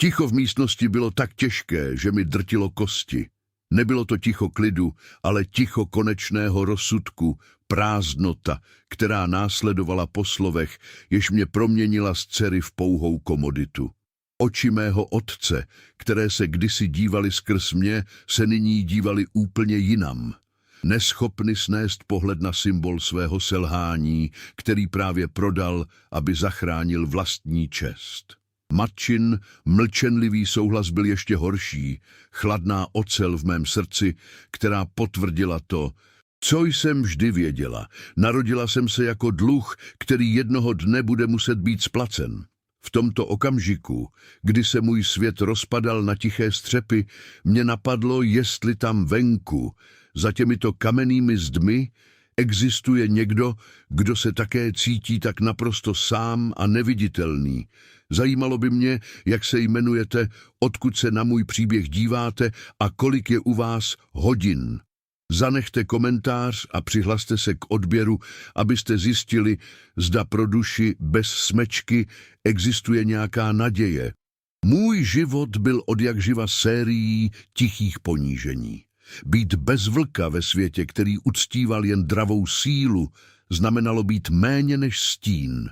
Ticho v místnosti bylo tak těžké, že mi drtilo kosti. Nebylo to ticho klidu, ale ticho konečného rozsudku, prázdnota, která následovala po slovech, jež mě proměnila z dcery v pouhou komoditu. Oči mého otce, které se kdysi dívaly skrz mě, se nyní dívaly úplně jinam. Neschopny snést pohled na symbol svého selhání, který právě prodal, aby zachránil vlastní čest. Matčin, mlčenlivý souhlas byl ještě horší, chladná ocel v mém srdci, která potvrdila to, co jsem vždy věděla. Narodila jsem se jako dluh, který jednoho dne bude muset být splacen. V tomto okamžiku, kdy se můj svět rozpadal na tiché střepy, mě napadlo, jestli tam venku, za těmito kamennými zdmi, existuje někdo, kdo se také cítí tak naprosto sám a neviditelný. Zajímalo by mě, jak se jmenujete, odkud se na můj příběh díváte a kolik je u vás hodin. Zanechte komentář a přihlaste se k odběru, abyste zjistili, zda pro duši bez smečky existuje nějaká naděje. Můj život byl odjakživa sérií tichých ponížení. Být bez vlka ve světě, který uctíval jen dravou sílu, znamenalo být méně než stín.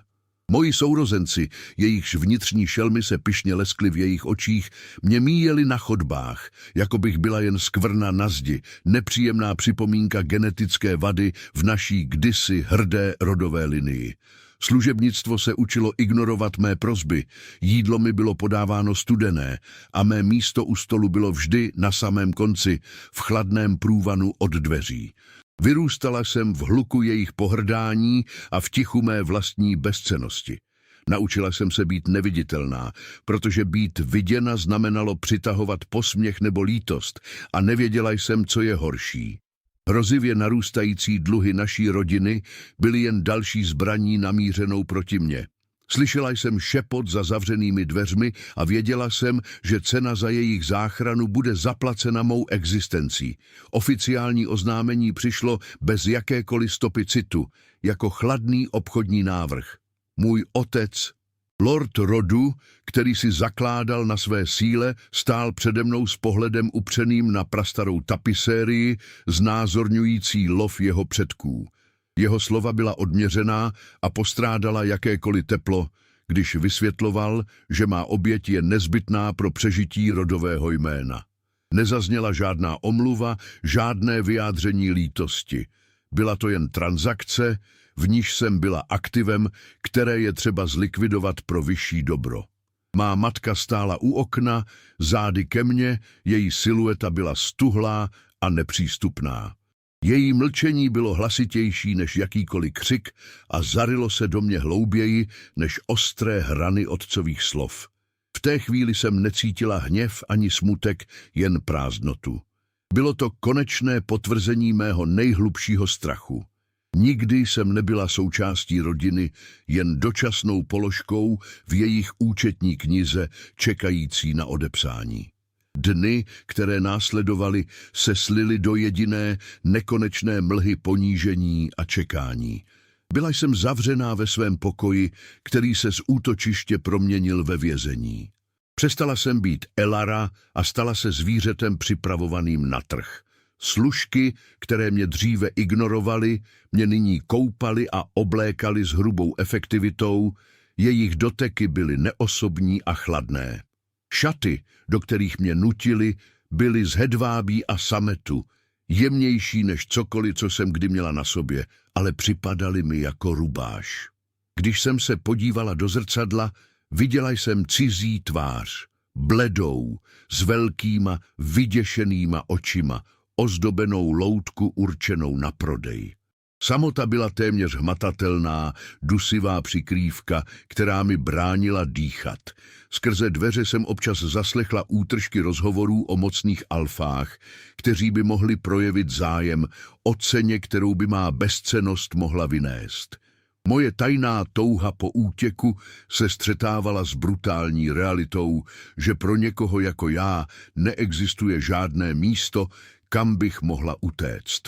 Moji sourozenci, jejichž vnitřní šelmy se pyšně leskly v jejich očích, mě míjeli na chodbách, jako bych byla jen skvrna na zdi, nepříjemná připomínka genetické vady v naší kdysi hrdé rodové linii. Služebnictvo se učilo ignorovat mé prosby, jídlo mi bylo podáváno studené a mé místo u stolu bylo vždy na samém konci, v chladném průvanu od dveří. Vyrůstala jsem v hluku jejich pohrdání a v tichu mé vlastní bezcennosti. Naučila jsem se být neviditelná, protože být viděna znamenalo přitahovat posměch nebo lítost a nevěděla jsem, co je horší. Hrozivě narůstající dluhy naší rodiny byly jen další zbraní namířenou proti mně. Slyšela jsem šepot za zavřenými dveřmi a věděla jsem, že cena za jejich záchranu bude zaplacena mou existencí. Oficiální oznámení přišlo bez jakékoliv stopy citu, jako chladný obchodní návrh. Můj otec, lord rodu, který si zakládal na své síle, stál přede mnou s pohledem upřeným na prastarou tapisérii, znázorňující lov jeho předků. Jeho slova byla odměřená a postrádala jakékoliv teplo, když vysvětloval, že má oběť je nezbytná pro přežití rodového jména. Nezazněla žádná omluva, žádné vyjádření lítosti. Byla to jen transakce, v níž jsem byla aktivem, které je třeba zlikvidovat pro vyšší dobro. Má matka stála u okna, zády ke mně, její silueta byla stuhlá a nepřístupná. Její mlčení bylo hlasitější než jakýkoliv křik a zarilo se do mě hlouběji než ostré hrany otcových slov. V té chvíli jsem necítila hněv ani smutek, jen prázdnotu. Bylo to konečné potvrzení mého nejhlubšího strachu. Nikdy jsem nebyla součástí rodiny, jen dočasnou položkou v jejich účetní knize čekající na odepsání. Dny, které následovaly, se slily do jediné, nekonečné mlhy ponížení a čekání. Byla jsem zavřená ve svém pokoji, který se z útočiště proměnil ve vězení. Přestala jsem být Elara a stala se zvířetem připravovaným na trh. Služky, které mě dříve ignorovaly, mě nyní koupaly a oblékaly s hrubou efektivitou, jejich doteky byly neosobní a chladné. Šaty, do kterých mě nutili, byly z hedvábí a sametu, jemnější než cokoliv, co jsem kdy měla na sobě, ale připadaly mi jako rubáš. Když jsem se podívala do zrcadla, viděla jsem cizí tvář, bledou, s velkýma, vyděšenýma očima, ozdobenou loutku určenou na prodej. Samota byla téměř hmatatelná, dusivá přikrývka, která mi bránila dýchat. Skrze dveře jsem občas zaslechla útržky rozhovorů o mocných alfách, kteří by mohli projevit zájem o ceně, kterou by má bezcennost mohla vynést. Moje tajná touha po útěku se střetávala s brutální realitou, že pro někoho jako já neexistuje žádné místo, kam bych mohla utéct.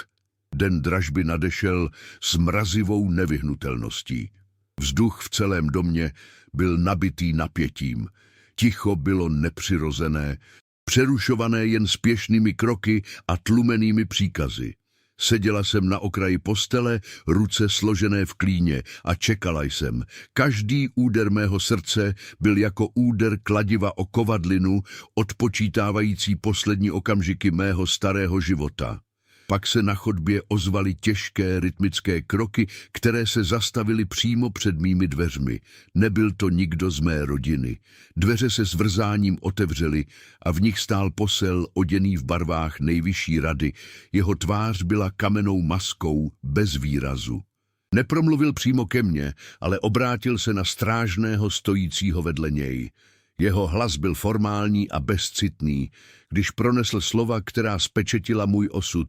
Den dražby nadešel s mrazivou nevyhnutelností. Vzduch v celém domě byl nabitý napětím. Ticho bylo nepřirozené, přerušované jen spěšnými kroky a tlumenými příkazy. Seděla jsem na okraji postele, ruce složené v klíně a čekala jsem. Každý úder mého srdce byl jako úder kladiva o kovadlinu, odpočítávající poslední okamžiky mého starého života. Pak se na chodbě ozvaly těžké rytmické kroky, které se zastavily přímo před mými dveřmi. Nebyl to nikdo z mé rodiny. Dveře se s vrzáním otevřely a v nich stál posel oděný v barvách nejvyšší rady. Jeho tvář byla kamennou maskou bez výrazu. Nepromluvil přímo ke mně, ale obrátil se na strážného stojícího vedle něj. Jeho hlas byl formální a bezcitný, když pronesl slova, která spečetila můj osud.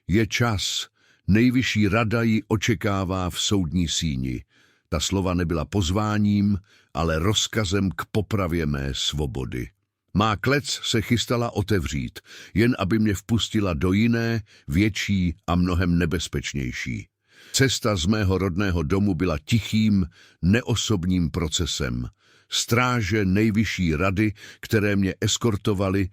Je čas, nejvyšší rada ji očekává v soudní síni. Ta slova nebyla pozváním, ale rozkazem k popravě mé svobody. Má klec se chystala otevřít, jen aby mě vpustila do jiné, větší a mnohem nebezpečnější. Cesta z mého rodného domu byla tichým, neosobním procesem. Stráže nejvyšší rady, které mě eskortovali,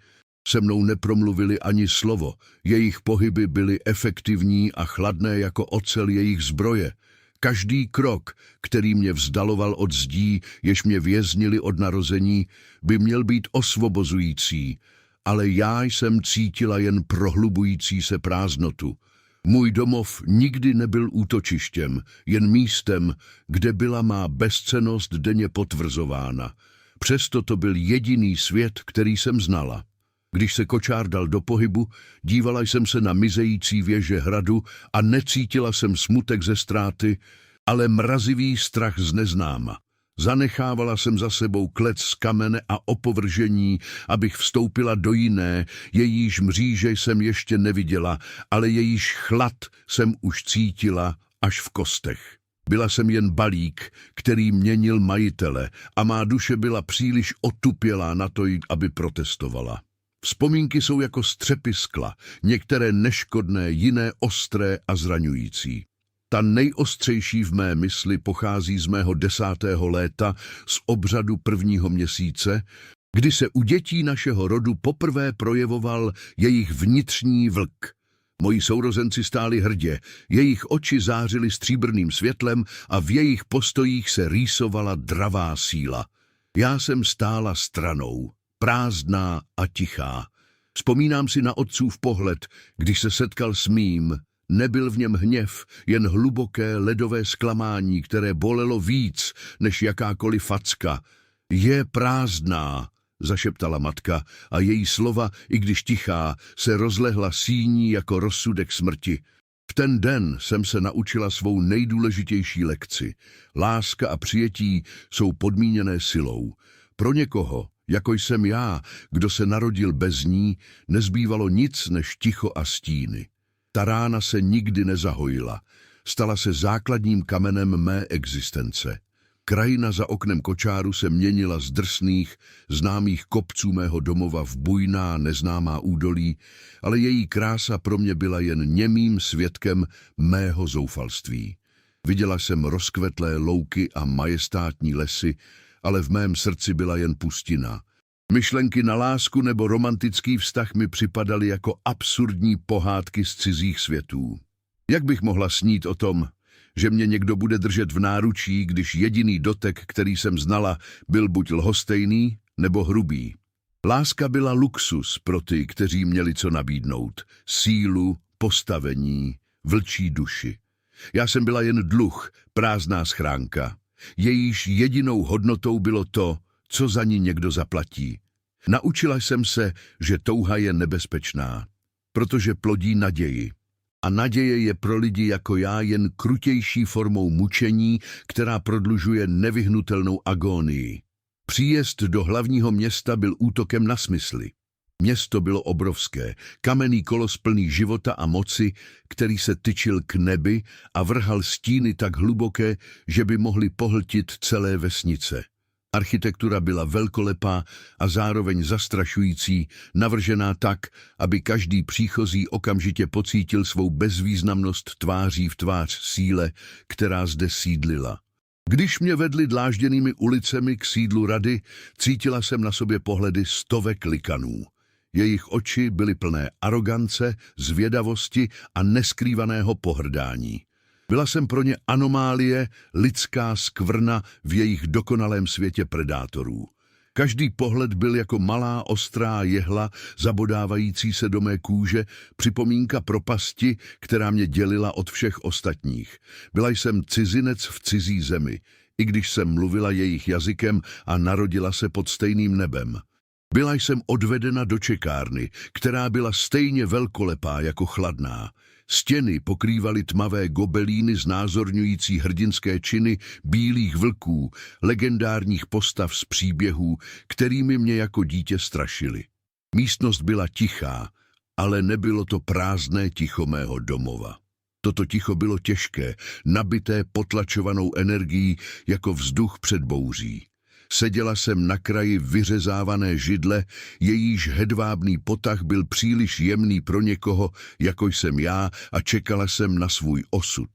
se mnou nepromluvili ani slovo. Jejich pohyby byly efektivní a chladné jako ocel jejich zbroje. Každý krok, který mě vzdaloval od zdí, jež mě věznili od narození, by měl být osvobozující, ale já jsem cítila jen prohlubující se prázdnotu. Můj domov nikdy nebyl útočištěm, jen místem, kde byla má bezcennost denně potvrzována. Přesto to byl jediný svět, který jsem znala. Když se kočár dal do pohybu, dívala jsem se na mizející věže hradu a necítila jsem smutek ze ztráty, ale mrazivý strach z neznáma. Zanechávala jsem za sebou klec z kamene a opovržení, abych vstoupila do jiné, jejíž mříže jsem ještě neviděla, ale jejíž chlad jsem už cítila až v kostech. Byla jsem jen balík, který měnil majitele a má duše byla příliš otupělá na to, aby protestovala. Vzpomínky jsou jako střepy skla, některé neškodné, jiné ostré a zraňující. Ta nejostřejší v mé mysli pochází z mého 10. léta z obřadu 1. měsíce, kdy se u dětí našeho rodu poprvé projevoval jejich vnitřní vlk. Moji sourozenci stáli hrdě, jejich oči zářily stříbrným světlem a v jejich postojích se rýsovala dravá síla. Já jsem stála stranou, prázdná a tichá. Vzpomínám si na otcův pohled, když se setkal s mým. Nebyl v něm hněv, jen hluboké ledové zklamání, které bolelo víc než jakákoliv facka. Je prázdná, zašeptala matka a její slova, i když tichá, se rozlehla síní jako rozsudek smrti. V ten den jsem se naučila svou nejdůležitější lekci. Láska a přijetí jsou podmíněné silou. Pro někoho, jako jsem já, kdo se narodil bez ní, nezbývalo nic než ticho a stíny. Ta rána se nikdy nezahojila. Stala se základním kamenem mé existence. Krajina za oknem kočáru se měnila z drsných, známých kopců mého domova v bujná, neznámá údolí, ale její krása pro mě byla jen němým svědkem mého zoufalství. Viděla jsem rozkvetlé louky a majestátní lesy, ale v mém srdci byla jen pustina. Myšlenky na lásku nebo romantický vztah mi připadaly jako absurdní pohádky z cizích světů. Jak bych mohla snít o tom, že mě někdo bude držet v náručí, když jediný dotek, který jsem znala, byl buď lhostejný nebo hrubý. Láska byla luxus pro ty, kteří měli co nabídnout. Sílu, postavení, vlčí duši. Já jsem byla jen dluh, prázdná schránka. Jejíž jedinou hodnotou bylo to, co za ní někdo zaplatí. Naučila jsem se, že touha je nebezpečná, protože plodí naději. A naděje je pro lidi jako já jen krutější formou mučení, která prodlužuje nevyhnutelnou agónii. Příjezd do hlavního města byl útokem na smysly. Město bylo obrovské, kamenný kolos plný života a moci, který se tyčil k nebi a vrhal stíny tak hluboké, že by mohly pohltit celé vesnice. Architektura byla velkolepá a zároveň zastrašující, navržená tak, aby každý příchozí okamžitě pocítil svou bezvýznamnost tváří v tvář síle, která zde sídlila. Když mě vedli dlážděnými ulicemi k sídlu rady, cítila jsem na sobě pohledy stovek likanů. Jejich oči byly plné arogance, zvědavosti a neskrývaného pohrdání. Byla jsem pro ně anomálie, lidská skvrna v jejich dokonalém světě predátorů. Každý pohled byl jako malá ostrá jehla zabodávající se do mé kůže, připomínka propasti, která mě dělila od všech ostatních. Byla jsem cizinec v cizí zemi, i když jsem mluvila jejich jazykem a narodila se pod stejným nebem. Byla jsem odvedena do čekárny, která byla stejně velkolepá jako chladná. Stěny pokrývaly tmavé gobelíny znázorňující hrdinské činy bílých vlků, legendárních postav z příběhů, kterými mě jako dítě strašily. Místnost byla tichá, ale nebylo to prázdné ticho mého domova. Toto ticho bylo těžké, nabité potlačovanou energií jako vzduch před bouří. Seděla jsem na kraji vyřezávané židle, jejíž hedvábný potah byl příliš jemný pro někoho, jako jsem já, a čekala jsem na svůj osud.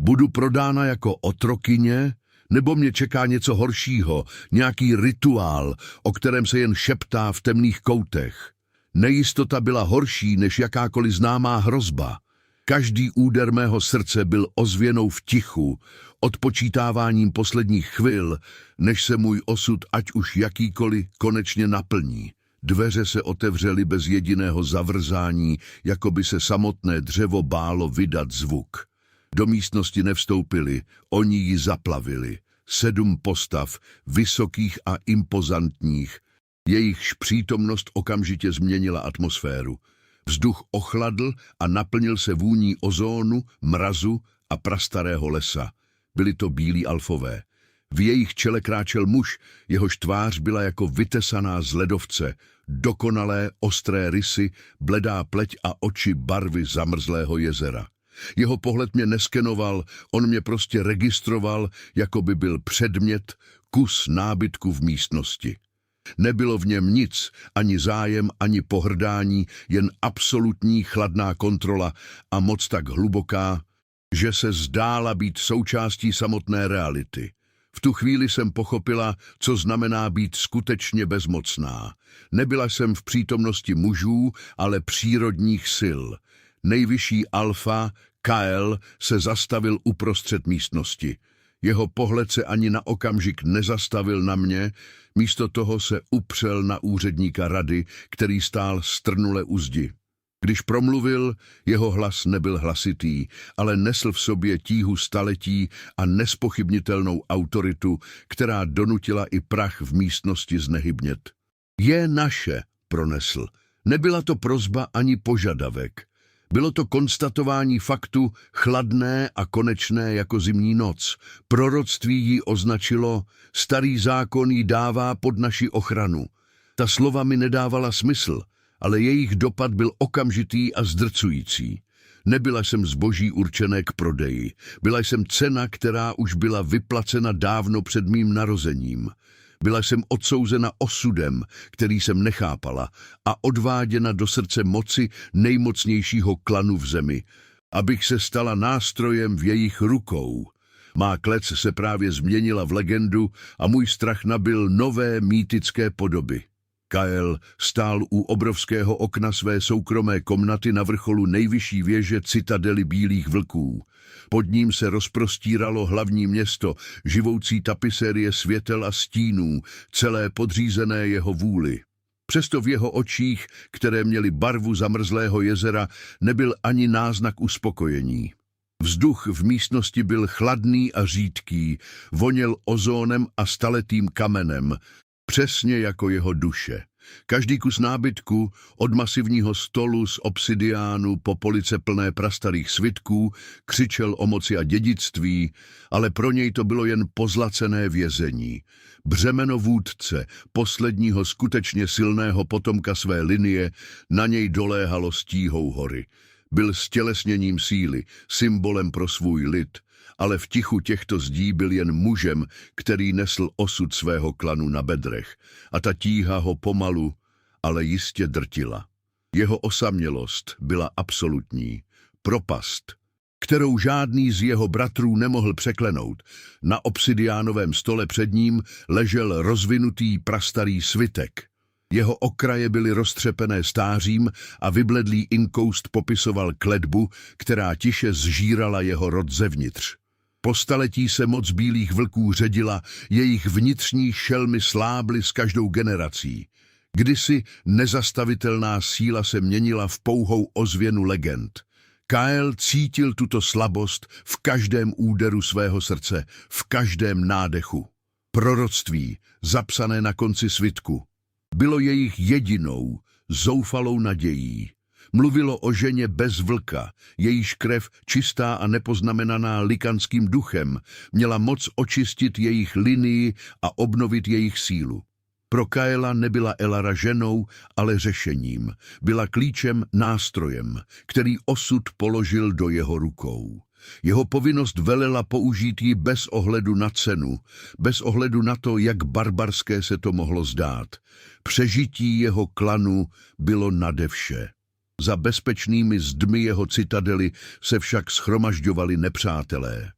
Budu prodána jako otrokyně, nebo mě čeká něco horšího, nějaký rituál, o kterém se jen šeptá v temných koutech. Nejistota byla horší než jakákoliv známá hrozba. Každý úder mého srdce byl ozvěnou v tichu, odpočítáváním posledních chvil, než se můj osud, ať už jakýkoliv, konečně naplní. Dveře se otevřely bez jediného zavrzání, jako by se samotné dřevo bálo vydat zvuk. Do místnosti nevstoupili, oni ji zaplavili. 7 postav, vysokých a impozantních. Jejichž přítomnost okamžitě změnila atmosféru. Vzduch ochladl a naplnil se vůní ozónu, mrazu a prastarého lesa. Byli to bílí alfové. V jejich čele kráčel muž, jehož tvář byla jako vytesaná z ledovce, dokonalé, ostré rysy, bledá pleť a oči barvy zamrzlého jezera. Jeho pohled mě neskenoval, on mě prostě registroval, jako by byl předmět, kus nábytku v místnosti. Nebylo v něm nic, ani zájem, ani pohrdání, jen absolutní chladná kontrola a moc tak hluboká, že se zdála být součástí samotné reality. V tu chvíli jsem pochopila, co znamená být skutečně bezmocná. Nebyla jsem v přítomnosti mužů, ale přírodních sil. Nejvyšší alfa, Kael, se zastavil uprostřed místnosti. Jeho pohled se ani na okamžik nezastavil na mě, místo toho se upřel na úředníka rady, který stál strnule u zdi. Když promluvil, jeho hlas nebyl hlasitý, ale nesl v sobě tíhu staletí a nespochybnitelnou autoritu, která donutila i prach v místnosti znehybnět. Je naše, pronesl. Nebyla to prosba ani požadavek. Bylo to konstatování faktu, chladné a konečné jako zimní noc. Proroctví ji označilo, starý zákon ji dává pod naši ochranu. Ta slova mi nedávala smysl, ale jejich dopad byl okamžitý a zdrcující. Nebyla jsem zboží určené k prodeji. Byla jsem cena, která už byla vyplacena dávno před mým narozením. Byla jsem odsouzena osudem, který jsem nechápala, a odváděna do srdce moci nejmocnějšího klanu v zemi, abych se stala nástrojem v jejich rukou. Má klec se právě změnila v legendu a můj strach nabyl nové mýtické podoby. Kael stál u obrovského okna své soukromé komnaty na vrcholu nejvyšší věže citadely bílých vlků. Pod ním se rozprostíralo hlavní město, živoucí tapisérie světel a stínů, celé podřízené jeho vůli. Přesto v jeho očích, které měly barvu zamrzlého jezera, nebyl ani náznak uspokojení. Vzduch v místnosti byl chladný a řídký, voněl ozónem a staletým kamenem, přesně jako jeho duše. Každý kus nábytku, od masivního stolu z obsidiánu po police plné prastarých svitků, křičel o moci a dědictví, ale pro něj to bylo jen pozlacené vězení. Břemeno vůdce, posledního skutečně silného potomka své linie, na něj doléhalo stíhou hory. Byl stělesněním síly, symbolem pro svůj lid, ale v tichu těchto zdí byl jen mužem, který nesl osud svého klanu na bedrech, a ta tíha ho pomalu, ale jistě drtila. Jeho osamělost byla absolutní, propast, kterou žádný z jeho bratrů nemohl překlenout. Na obsidiánovém stole před ním ležel rozvinutý prastarý svitek. Jeho okraje byly roztřepené stářím a vybledlý inkoust popisoval kletbu, která tiše zžírala jeho rod zevnitř. Po staletí se moc bílých vlků ředila, jejich vnitřní šelmy slábly s každou generací. Kdysi nezastavitelná síla se měnila v pouhou ozvěnu legend. Kyle cítil tuto slabost v každém úderu svého srdce, v každém nádechu. Proroctví, zapsané na konci svitku, bylo jejich jedinou, zoufalou nadějí. Mluvilo o ženě bez vlka, jejíž krev, čistá a nepoznamenaná likanským duchem, měla moc očistit jejich linii a obnovit jejich sílu. Pro Kyla nebyla Elara ženou, ale řešením. Byla klíčem, nástrojem, který osud položil do jeho rukou. Jeho povinnost velela použít ji bez ohledu na cenu, bez ohledu na to, jak barbarské se to mohlo zdát. Přežití jeho klanu bylo nade vše. Za bezpečnými zdmi jeho citadely se však shromažďovali nepřátelé.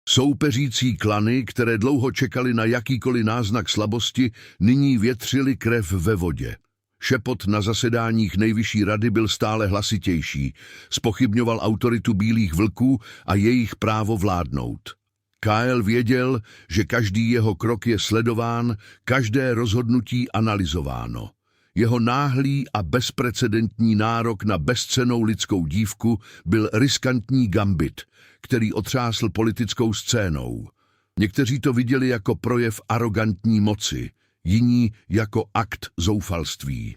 Soupeřící klany, které dlouho čekali na jakýkoliv náznak slabosti, nyní větřili krev ve vodě. Šepot na zasedáních nejvyšší rady byl stále hlasitější, zpochybňoval autoritu bílých vlků a jejich právo vládnout. Kyle věděl, že každý jeho krok je sledován, každé rozhodnutí analyzováno. Jeho náhlý a bezprecedentní nárok na bezcennou lidskou dívku byl riskantní gambit, který otřásl politickou scénou. Někteří to viděli jako projev arrogantní moci, jiní jako akt zoufalství.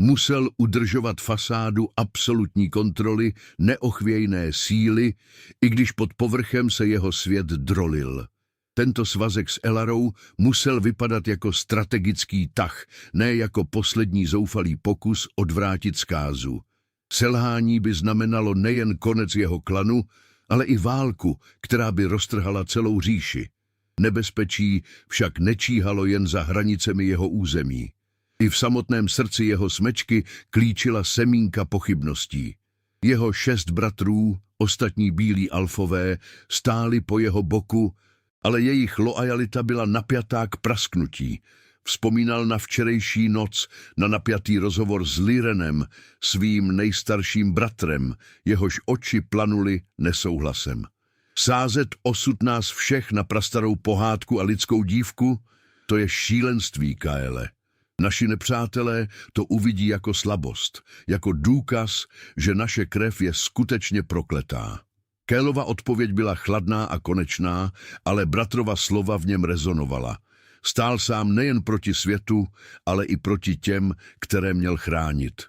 Musel udržovat fasádu absolutní kontroly, neochvějné síly, i když pod povrchem se jeho svět drolil. Tento svazek s Elarou musel vypadat jako strategický tah, ne jako poslední zoufalý pokus odvrátit zkázu. Selhání by znamenalo nejen konec jeho klanu, ale i válku, která by roztrhala celou říši. Nebezpečí však nečíhalo jen za hranicemi jeho území. I v samotném srdci jeho smečky klíčila semínka pochybností. Jeho 6 bratrů, ostatní bílí alfové, stáli po jeho boku, ale jejich loajalita byla napjatá k prasknutí. Vzpomínal na včerejší noc, na napjatý rozhovor s Lyrenem, svým nejstarším bratrem, jehož oči planuly nesouhlasem. Sázet osud nás všech na prastarou pohádku a lidskou dívku, to je šílenství, Kyle. Naši nepřátelé to uvidí jako slabost, jako důkaz, že naše krev je skutečně prokletá. Kylova odpověď byla chladná a konečná, ale bratrova slova v něm rezonovala. Stál sám nejen proti světu, ale i proti těm, které měl chránit.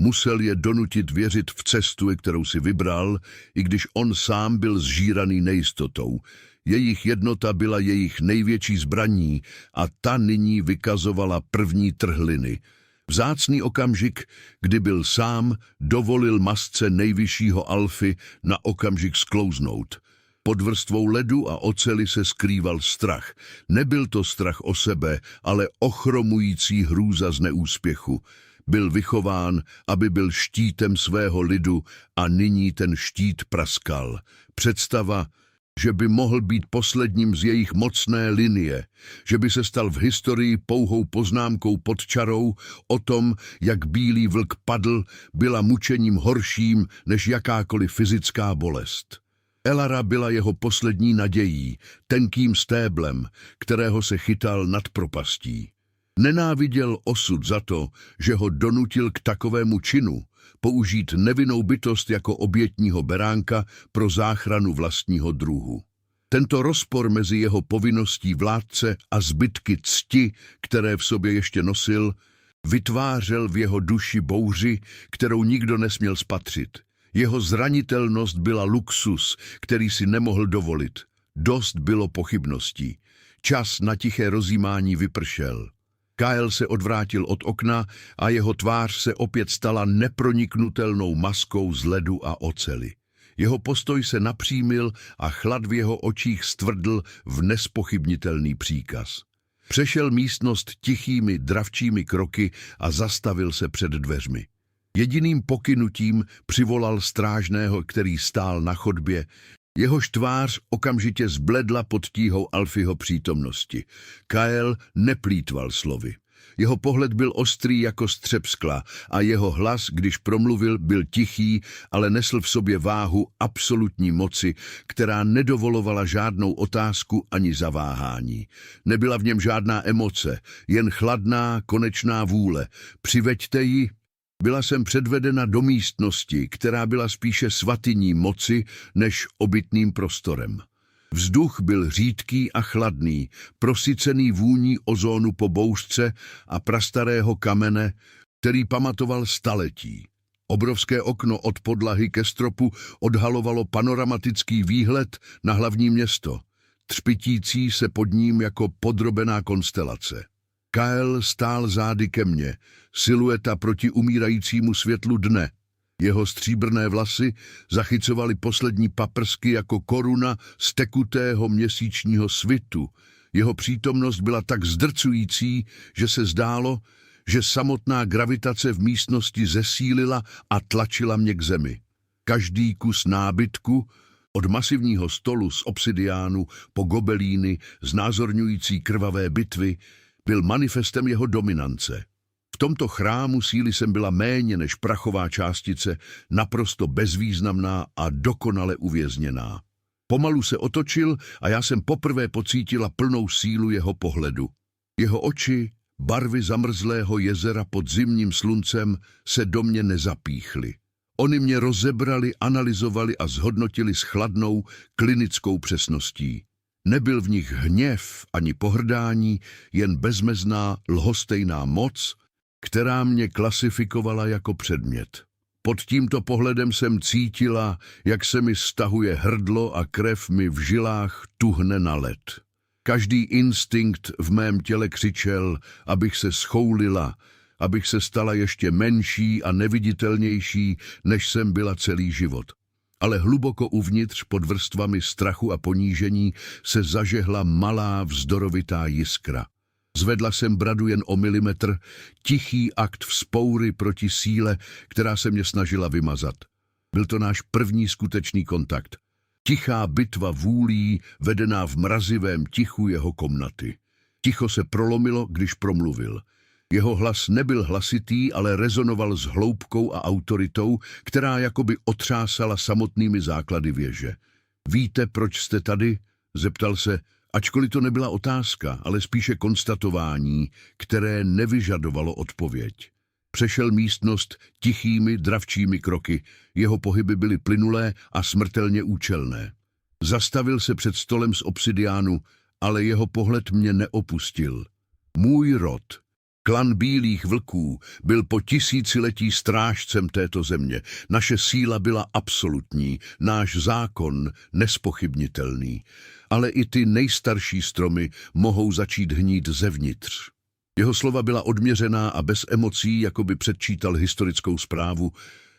Musel je donutit věřit v cestu, kterou si vybral, i když on sám byl zžíraný nejistotou. Jejich jednota byla jejich největší zbraní a ta nyní vykazovala první trhliny. Vzácný okamžik, kdy byl sám, dovolil masce nejvyššího alfy na okamžik sklouznout. Pod vrstvou ledu a oceli se skrýval strach. Nebyl to strach o sebe, ale ochromující hrůza z neúspěchu. Byl vychován, aby byl štítem svého lidu a nyní ten štít praskal. Představa, že by mohl být posledním z jejich mocné linie, že by se stal v historii pouhou poznámkou pod čarou o tom, jak bílý vlk padl, byla mučením horším než jakákoliv fyzická bolest. Elara byla jeho poslední nadějí, tenkým stéblem, kterého se chytal nad propastí. Nenáviděl osud za to, že ho donutil k takovému činu, použít nevinnou bytost jako obětního beránka pro záchranu vlastního druhu. Tento rozpor mezi jeho povinností vládce a zbytky cti, které v sobě ještě nosil, vytvářel v jeho duši bouři, kterou nikdo nesměl spatřit. Jeho zranitelnost byla luxus, který si nemohl dovolit. Dost bylo pochybností. Čas na tiché rozjímání vypršel. Kyle se odvrátil od okna a jeho tvář se opět stala neproniknutelnou maskou z ledu a oceli. Jeho postoj se napřímil a chlad v jeho očích stvrdl v nespochybnitelný příkaz. Přešel místnost tichými, dravčími kroky a zastavil se před dveřmi. Jediným pokynutím přivolal strážného, který stál na chodbě, Jehož tvář okamžitě zbledla pod tíhou Alfieho přítomnosti. Kyle neplýtval slovy. Jeho pohled byl ostrý jako střep skla a jeho hlas, když promluvil, byl tichý, ale nesl v sobě váhu absolutní moci, která nedovolovala žádnou otázku ani zaváhání. Nebyla v něm žádná emoce, jen chladná, konečná vůle. Přiveďte ji. Byla jsem předvedena do místnosti, která byla spíše svatyní moci než obytným prostorem. Vzduch byl řídký a chladný, prosycený vůní ozónu po bouřce a prastarého kamene, který pamatoval staletí. Obrovské okno od podlahy ke stropu odhalovalo panoramatický výhled na hlavní město, třpitící se pod ním jako podrobená konstelace. Kyle stál zády ke mně, silueta proti umírajícímu světlu dne. Jeho stříbrné vlasy zachycovaly poslední paprsky jako koruna z tekutého měsíčního svitu. Jeho přítomnost byla tak zdrcující, že se zdálo, že samotná gravitace v místnosti zesílila a tlačila mě k zemi. Každý kus nábytku, od masivního stolu z obsidiánu po gobelíny znázorňující krvavé bitvy, byl manifestem jeho dominance. V tomto chrámu síly jsem byla méně než prachová částice, naprosto bezvýznamná a dokonale uvězněná. Pomalu se otočil a já jsem poprvé pocítila plnou sílu jeho pohledu. Jeho oči, barvy zamrzlého jezera pod zimním sluncem, se do mě nezapíchly. Oni mě rozebrali, analyzovali a zhodnotili s chladnou, klinickou přesností. Nebyl v nich hněv ani pohrdání, jen bezmezná, lhostejná moc, která mě klasifikovala jako předmět. Pod tímto pohledem jsem cítila, jak se mi stahuje hrdlo a krev mi v žilách tuhne na led. Každý instinkt v mém těle křičel, abych se schoulila, abych se stala ještě menší a neviditelnější, než jsem byla celý život. Ale hluboko uvnitř, pod vrstvami strachu a ponížení, se zažehla malá vzdorovitá jiskra. Zvedla jsem bradu jen o milimetr, tichý akt vzpoury proti síle, která se mě snažila vymazat. Byl to náš první skutečný kontakt. Tichá bitva vůlí, vedená v mrazivém tichu jeho komnaty. Ticho se prolomilo, když promluvil. Jeho hlas nebyl hlasitý, ale rezonoval s hloubkou a autoritou, která jakoby otřásala samotnými základy věže. Víte, proč jste tady? Zeptal se, ačkoliv to nebyla otázka, ale spíše konstatování, které nevyžadovalo odpověď. Přešel místnost tichými, dravčími kroky, jeho pohyby byly plynulé a smrtelně účelné. Zastavil se před stolem z obsidiánu, ale jeho pohled mě neopustil. Můj rod, klan bílých vlků, byl po tisíciletí strážcem této země. Naše síla byla absolutní, náš zákon nespochybnitelný. Ale i ty nejstarší stromy mohou začít hnít zevnitř. Jeho slova byla odměřená a bez emocí, jako by předčítal historickou zprávu,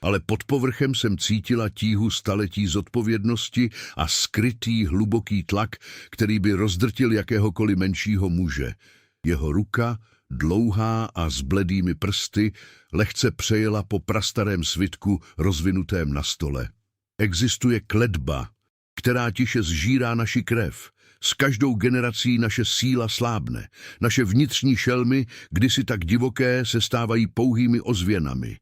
ale pod povrchem jsem cítila tíhu staletí zodpovědnosti a skrytý hluboký tlak, který by rozdrtil jakéhokoliv menšího muže. Jeho ruka, dlouhá a s bledými prsty, lehce přejela po prastarém svitku rozvinutém na stole. Existuje kletba, která tiše zžírá naši krev. S každou generací naše síla slábne. Naše vnitřní šelmy, kdysi tak divoké, se stávají pouhými ozvěnami.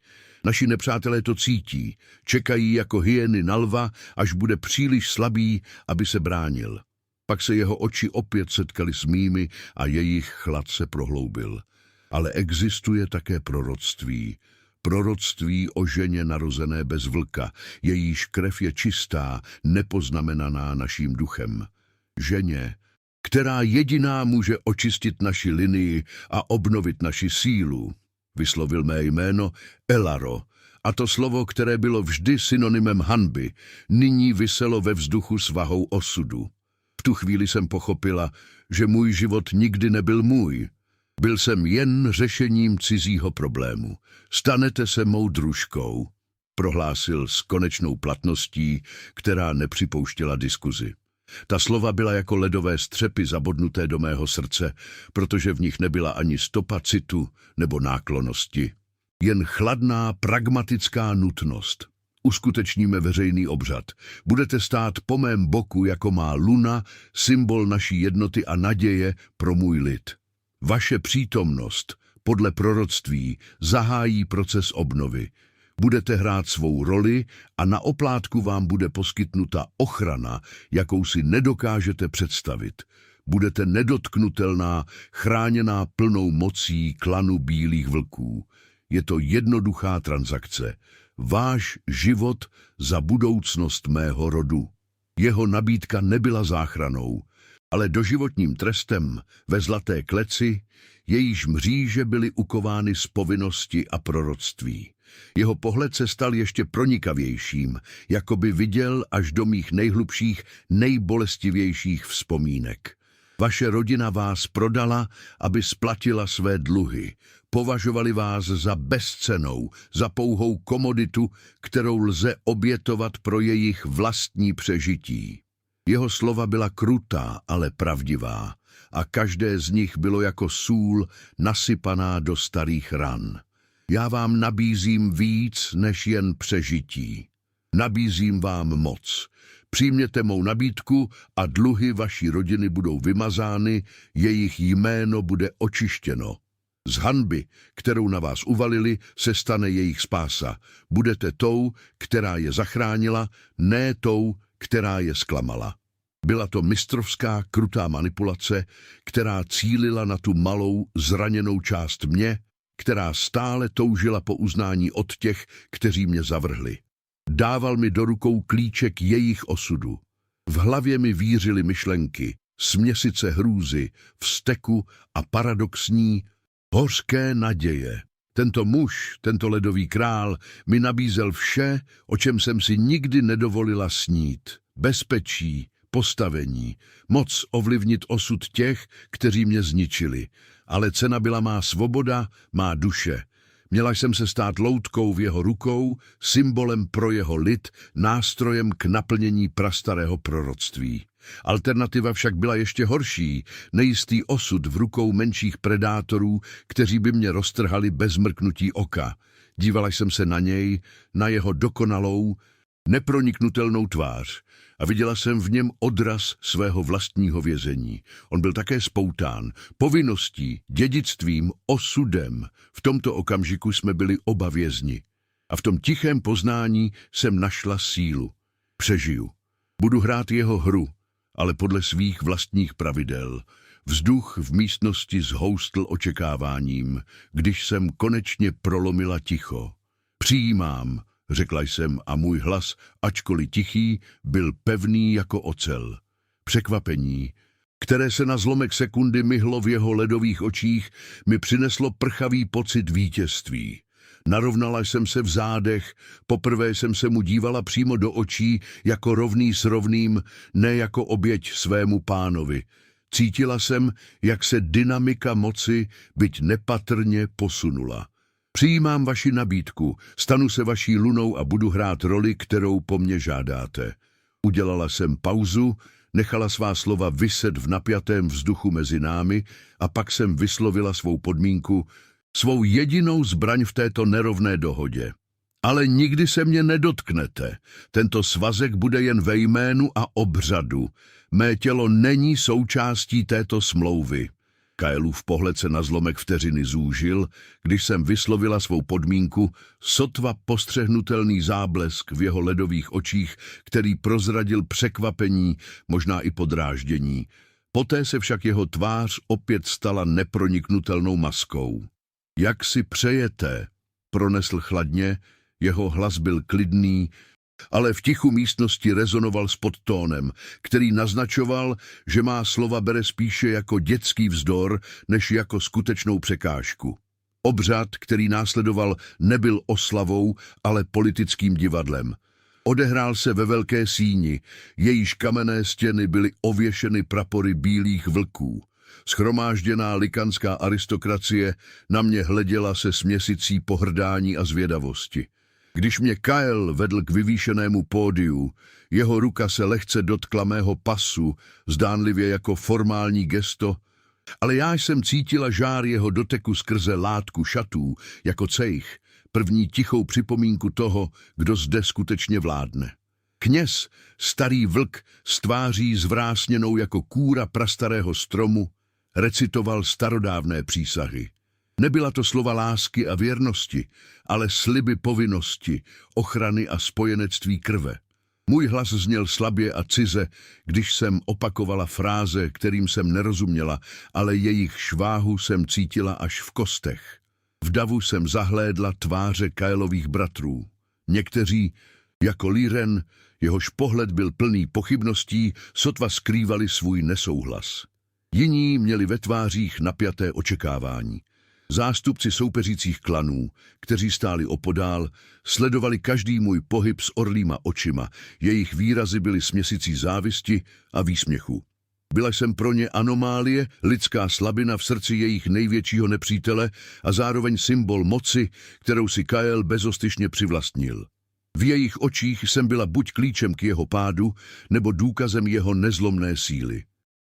Naši nepřátelé to cítí, čekají jako hyeny na lva, až bude příliš slabý, aby se bránil. Pak se jeho oči opět setkaly s mými a jejich chlad se prohloubil. Ale existuje také proroctví. Proroctví o ženě narozené bez vlka, jejíž krev je čistá, nepoznamenaná naším duchem. Ženě, která jediná může očistit naši linii a obnovit naši sílu. Vyslovil mé jméno Elaro, a to slovo, které bylo vždy synonymem hanby, nyní viselo ve vzduchu s vahou osudu. V tu chvíli jsem pochopila, že můj život nikdy nebyl můj. Byl jsem jen řešením cizího problému. Stanete se mou družkou, prohlásil s konečnou platností, která nepřipouštěla diskuzi. Ta slova byla jako ledové střepy zabodnuté do mého srdce, protože v nich nebyla ani stopa citu nebo náklonnosti. Jen chladná, pragmatická nutnost. Uskutečníme veřejný obřad. Budete stát po mém boku jako má luna, symbol naší jednoty a naděje pro můj lid. Vaše přítomnost, podle proroctví, zahájí proces obnovy. Budete hrát svou roli a na oplátku vám bude poskytnuta ochrana, jakou si nedokážete představit. Budete nedotknutelná, chráněná plnou mocí klanu bílých vlků. Je to jednoduchá transakce. Váš život za budoucnost mého rodu. Jeho nabídka nebyla záchranou, ale doživotním trestem ve zlaté kleci, jejíž mříže byly ukovány z povinnosti a proroctví. Jeho pohled se stal ještě pronikavějším, jako by viděl až do mých nejhlubších, nejbolestivějších vzpomínek. Vaše rodina vás prodala, aby splatila své dluhy. Považovali vás za bezcennou, za pouhou komoditu, kterou lze obětovat pro jejich vlastní přežití. Jeho slova byla krutá, ale pravdivá, a každé z nich bylo jako sůl nasypaná do starých ran. Já vám nabízím víc než jen přežití. Nabízím vám moc. Přijměte mou nabídku a dluhy vaší rodiny budou vymazány, jejich jméno bude očištěno. Z hanby, kterou na vás uvalili, se stane jejich spása. Budete tou, která je zachránila, ne tou, která je zklamala. Byla to mistrovská, krutá manipulace, která cílila na tu malou, zraněnou část mě, která stále toužila po uznání od těch, kteří mě zavrhli. Dával mi do rukou klíček jejich osudu. V hlavě mi vířily myšlenky, směsice hrůzy, vzteku a paradoxní, hořké naděje. Tento muž, tento ledový král, mi nabízel vše, o čem jsem si nikdy nedovolila snít. Bezpečí, postavení, moc ovlivnit osud těch, kteří mě zničili. Ale cena byla má svoboda, má duše. Měla jsem se stát loutkou v jeho rukou, symbolem pro jeho lid, nástrojem k naplnění prastarého proroctví. Alternativa však byla ještě horší, nejistý osud v rukou menších predátorů, kteří by mě roztrhali bez mrknutí oka. Dívala jsem se na něj, na jeho dokonalou, neproniknutelnou tvář a viděla jsem v něm odraz svého vlastního vězení. On byl také spoután, povinností, dědictvím, osudem. V tomto okamžiku jsme byli oba vězni. A v tom tichém poznání jsem našla sílu. Přežiju. Budu hrát jeho hru, ale podle svých vlastních pravidel. Vzduch v místnosti zhoustl očekáváním, když jsem konečně prolomila ticho. Přijímám, řekla jsem a můj hlas, ačkoliv tichý, byl pevný jako ocel. Překvapení, které se na zlomek sekundy myhlo v jeho ledových očích, mi přineslo prchavý pocit vítězství. Narovnala jsem se v zádech, poprvé jsem se mu dívala přímo do očí, jako rovný s rovným, ne jako oběť svému pánovi. Cítila jsem, jak se dynamika moci, byť nepatrně, posunula. Přijímám vaši nabídku, stanu se vaší lunou a budu hrát roli, kterou po mně žádáte. Udělala jsem pauzu, nechala svá slova viset v napjatém vzduchu mezi námi a pak jsem vyslovila svou podmínku, svou jedinou zbraň v této nerovné dohodě. Ale nikdy se mě nedotknete. Tento svazek bude jen ve jménu a obřadu. Mé tělo není součástí této smlouvy. Kaelův pohled se na zlomek vteřiny zúžil, když jsem vyslovila svou podmínku, sotva postřehnutelný záblesk v jeho ledových očích, který prozradil překvapení, možná i podráždění. Poté se však jeho tvář opět stala neproniknutelnou maskou. Jak si přejete, pronesl chladně, jeho hlas byl klidný, ale v tichu místnosti rezonoval s podtónem, který naznačoval, že má slova bere spíše jako dětský vzdor, než jako skutečnou překážku. Obřad, který následoval, nebyl oslavou, ale politickým divadlem. Odehrál se ve velké síni, jejíž kamenné stěny byly ověšeny prapory bílých vlků. Shromážděná likanská aristokracie na mě hleděla se směsicí pohrdání a zvědavosti. Když mě Kael vedl k vyvýšenému pódiu, jeho ruka se lehce dotkla mého pasu, zdánlivě jako formální gesto, ale já jsem cítila žár jeho doteku skrze látku šatů, jako cejch. první tichou připomínku toho, kdo zde skutečně vládne. Kněz, starý vlk s tváří zvrásněnou jako kůra prastarého stromu, recitoval starodávné přísahy. Nebyla to slova lásky a věrnosti, ale sliby povinnosti, ochrany a spojenectví krve. Můj hlas zněl slabě a cize, když jsem opakovala fráze, kterým jsem nerozuměla, ale jejich šváhu jsem cítila až v kostech. V davu jsem zahlédla tváře Kaelových bratrů. Někteří, jako Liren, jehož pohled byl plný pochybností, sotva skrývali svůj nesouhlas. Jiní měli ve tvářích napjaté očekávání. Zástupci soupeřících klanů, kteří stáli opodál, sledovali každý můj pohyb s orlýma očima, jejich výrazy byly směsicí závisti a výsměchu. Byla jsem pro ně anomálie, lidská slabina v srdci jejich největšího nepřítele a zároveň symbol moci, kterou si Kael bezostyšně přivlastnil. V jejich očích jsem byla buď klíčem k jeho pádu, nebo důkazem jeho nezlomné síly.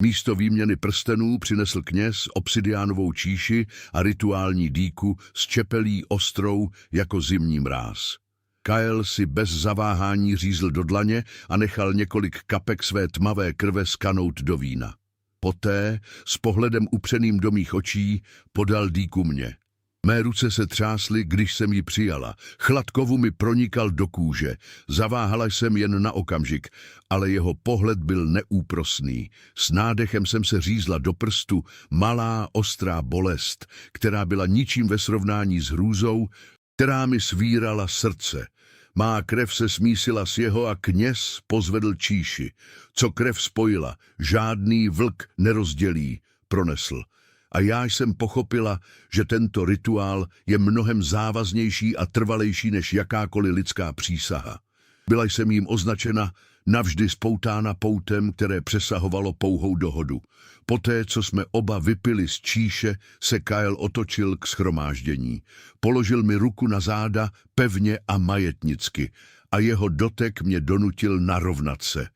Místo výměny prstenů přinesl kněz obsidiánovou číši a rituální dýku s čepelí ostrou jako zimní mráz. Kael si bez zaváhání řízl do dlaně a nechal několik kapek své tmavé krve skanout do vína. Poté, s pohledem upřeným do mých očí, podal dýku mně. Mé ruce se třásly, když jsem ji přijala. Chlad kovu mi pronikal do kůže. Zaváhala jsem jen na okamžik, ale jeho pohled byl neúprosný. S nádechem jsem se řízla do prstu malá, ostrá bolest, která byla ničím ve srovnání s hrůzou, která mi svírala srdce. Má krev se smísila s jeho a kněz pozvedl číši. Co krev spojila, žádný vlk nerozdělí, pronesl. A já jsem pochopila, že tento rituál je mnohem závaznější a trvalejší než jakákoliv lidská přísaha. Byla jsem jim označena, navždy spoutána poutem, které přesahovalo pouhou dohodu. Poté, co jsme oba vypili z číše, se Kael otočil k shromáždění. Položil mi ruku na záda pevně a majetnicky a jeho dotek mě donutil narovnat se.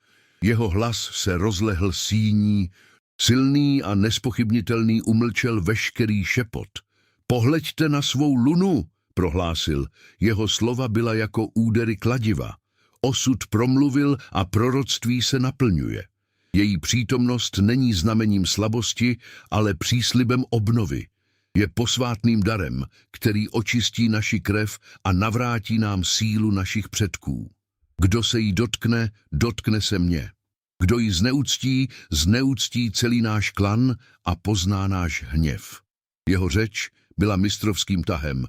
Jeho hlas se rozlehl síní, silný a nespochybnitelný umlčel veškerý šepot. Pohleďte na svou lunu, prohlásil. Jeho slova byla jako údery kladiva. Osud promluvil a proroctví se naplňuje. Její přítomnost není znamením slabosti, ale příslibem obnovy. Je posvátným darem, který očistí naši krev a navrátí nám sílu našich předků. Kdo se jí dotkne, dotkne se mě. Kdo ji zneuctí, zneuctí celý náš klan a pozná náš hněv. Jeho řeč byla mistrovským tahem,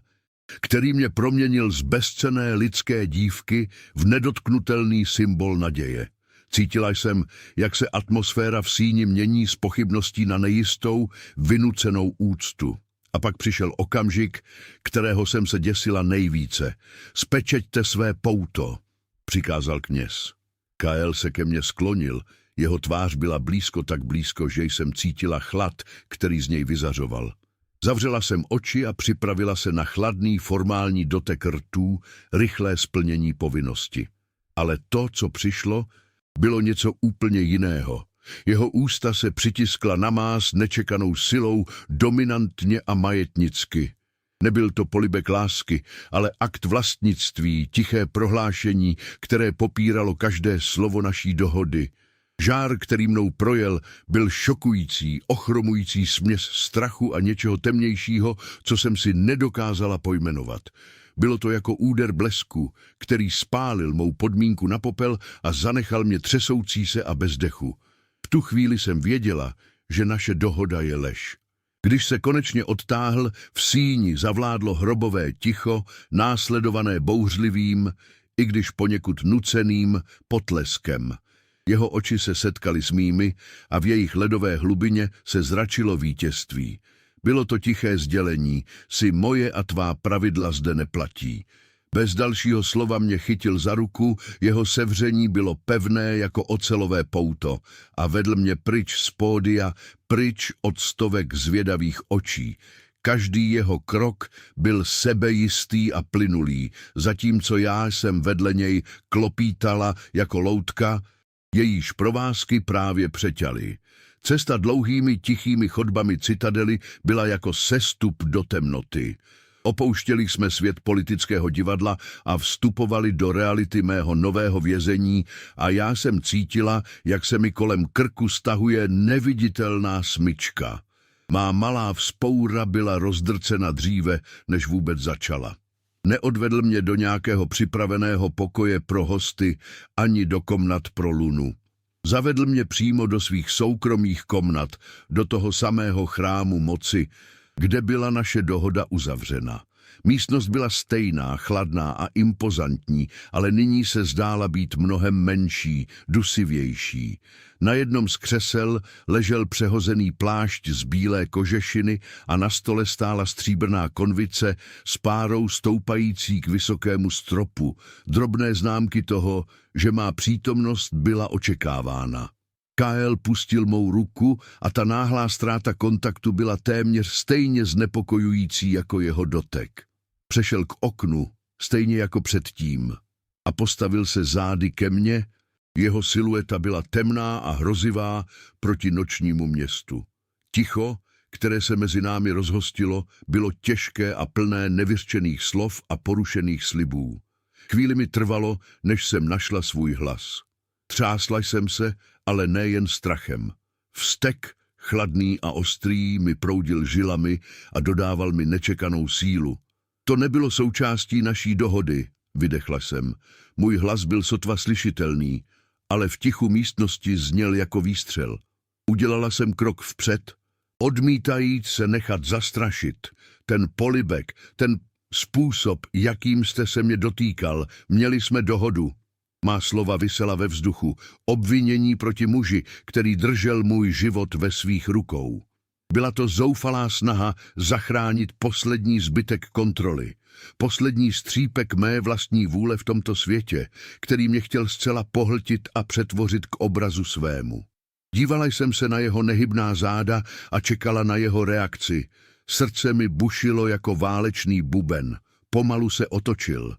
který mě proměnil z bezcenné lidské dívky v nedotknutelný symbol naděje. Cítila jsem, jak se atmosféra v síni mění z pochybností na nejistou, vynucenou úctu. A pak přišel okamžik, kterého jsem se děsila nejvíce. Spečeťte své pouto, přikázal kněz. Kael se ke mně sklonil, jeho tvář byla blízko, tak blízko, že jsem cítila chlad, který z něj vyzařoval. Zavřela jsem oči a připravila se na chladný formální dotek rtů, rychlé splnění povinnosti. Ale to, co přišlo, bylo něco úplně jiného. Jeho ústa se přitiskla na más nečekanou silou, dominantně a majetnicky. Nebyl to polibek lásky, ale akt vlastnictví, tiché prohlášení, které popíralo každé slovo naší dohody. Žár, který mnou projel, byl šokující, ochromující směs strachu a něčeho temnějšího, co jsem si nedokázala pojmenovat. Bylo to jako úder blesku, který spálil mou podmínku na popel a zanechal mě třesoucí se a bez dechu. V tu chvíli jsem věděla, že naše dohoda je lež. Když se konečně odtáhl, v síni zavládlo hrobové ticho, následované bouřlivým, i když poněkud nuceným, potleskem. Jeho oči se setkaly s mými a v jejich ledové hlubině se zračilo vítězství. Bylo to tiché sdělení, si moje a tvá pravidla zde neplatí. Bez dalšího slova mě chytil za ruku, jeho sevření bylo pevné jako ocelové pouto a vedl mě pryč z pódia, pryč od stovek zvědavých očí. Každý jeho krok byl sebejistý a plynulý, zatímco já jsem vedle něj klopítala jako loutka, jejíž provázky právě přeťaly. Cesta dlouhými tichými chodbami citadely byla jako sestup do temnoty. Opouštěli jsme svět politického divadla a vstupovali do reality mého nového vězení a já jsem cítila, jak se mi kolem krku stahuje neviditelná smyčka. Má malá vzpoura byla rozdrcena dříve, než vůbec začala. Neodvedl mě do nějakého připraveného pokoje pro hosty ani do komnat pro Lunu. Zavedl mě přímo do svých soukromých komnat, do toho samého chrámu moci, kde byla naše dohoda uzavřena. Místnost byla stejná, chladná a impozantní, ale nyní se zdála být mnohem menší, dusivější. Na jednom z křesel ležel přehozený plášť z bílé kožešiny a na stole stála stříbrná konvice s párou stoupající k vysokému stropu, drobné známky toho, že má přítomnost byla očekávána. Kyle pustil mou ruku a ta náhlá ztráta kontaktu byla téměř stejně znepokojující jako jeho dotek. Přešel k oknu, stejně jako předtím, a postavil se zády ke mně. Jeho silueta byla temná a hrozivá proti nočnímu městu. Ticho, které se mezi námi rozhostilo, bylo těžké a plné nevyřčených slov a porušených slibů. Chvíli mi trvalo, než jsem našla svůj hlas. Třásla jsem se, ale nejen strachem. Vztek, chladný a ostrý, mi proudil žilami a dodával mi nečekanou sílu. To nebylo součástí naší dohody, vydechla jsem. Můj hlas byl sotva slyšitelný, ale v tichu místnosti zněl jako výstřel. Udělala jsem krok vpřed, odmítajíc se nechat zastrašit. Ten polibek, ten způsob, jakým jste se mě dotýkal, měli jsme dohodu. Má slova visela ve vzduchu, obvinění proti muži, který držel můj život ve svých rukou. Byla to zoufalá snaha zachránit poslední zbytek kontroly, poslední střípek mé vlastní vůle v tomto světě, který mě chtěl zcela pohltit a přetvořit k obrazu svému. Dívala jsem se na jeho nehybná záda a čekala na jeho reakci. Srdce mi bušilo jako válečný buben. Pomalu se otočil.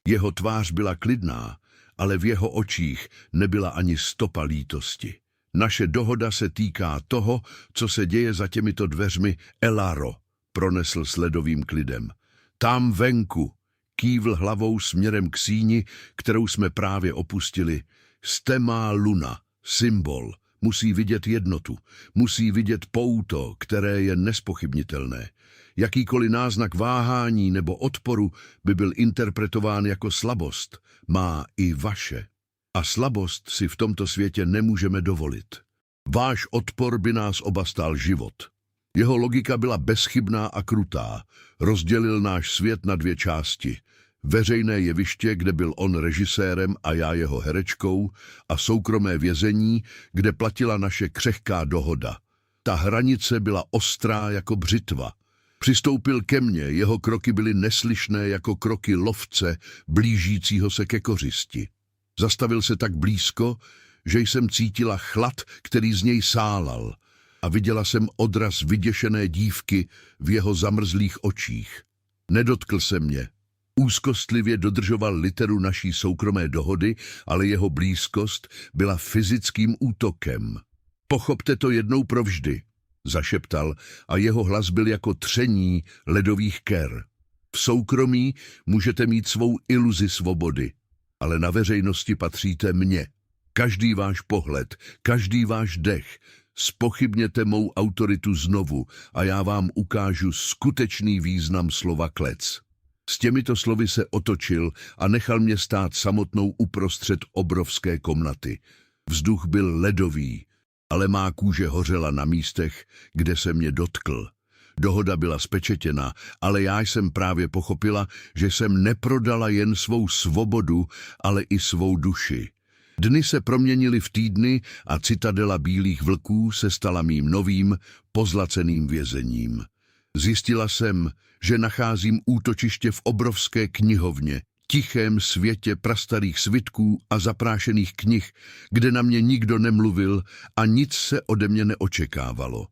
Jeho tvář byla klidná, ale v jeho očích nebyla ani stopa lítosti. Naše dohoda se týká toho, co se děje za těmito dveřmi, Elaro, pronesl s ledovým klidem. Tam venku, kývl hlavou směrem k síni, kterou jsme právě opustili. Zde má Luna, symbol, musí vidět jednotu, musí vidět pouto, které je nespochybnitelné. Jakýkoliv náznak váhání nebo odporu by byl interpretován jako slabost, má i vaše. A slabost si v tomto světě nemůžeme dovolit. Váš odpor by nás oba stál život. Jeho logika byla bezchybná a krutá. Rozdělil náš svět na dvě části. Veřejné jeviště, kde byl on režisérem a já jeho herečkou, a soukromé vězení, kde platila naše křehká dohoda. Ta hranice byla ostrá jako břitva. Přistoupil ke mně, jeho kroky byly neslyšné jako kroky lovce, blížícího se ke kořisti. Zastavil se tak blízko, že jsem cítila chlad, který z něj sálal, a viděla jsem odraz vyděšené dívky v jeho zamrzlých očích. Nedotkl se mě. Úzkostlivě dodržoval literu naší soukromé dohody, ale jeho blízkost byla fyzickým útokem. Pochopte to jednou provždy, zašeptal, a jeho hlas byl jako tření ledových ker. V soukromí můžete mít svou iluzi svobody, ale na veřejnosti patříte mně. Každý váš pohled, každý váš dech, zpochybněte mou autoritu znovu a já vám ukážu skutečný význam slova klec. S těmito slovy se otočil a nechal mě stát samotnou uprostřed obrovské komnaty. Vzduch byl ledový, ale má kůže hořela na místech, kde se mě dotkl. Dohoda byla spečetěna, ale já jsem právě pochopila, že jsem neprodala jen svou svobodu, ale i svou duši. Dny se proměnily v týdny a citadela bílých vlků se stala mým novým, pozlaceným vězením. Zjistila jsem, že nacházím útočiště v obrovské knihovně, tichém světě prastarých svitků a zaprášených knih, kde na mě nikdo nemluvil a nic se ode mě neočekávalo.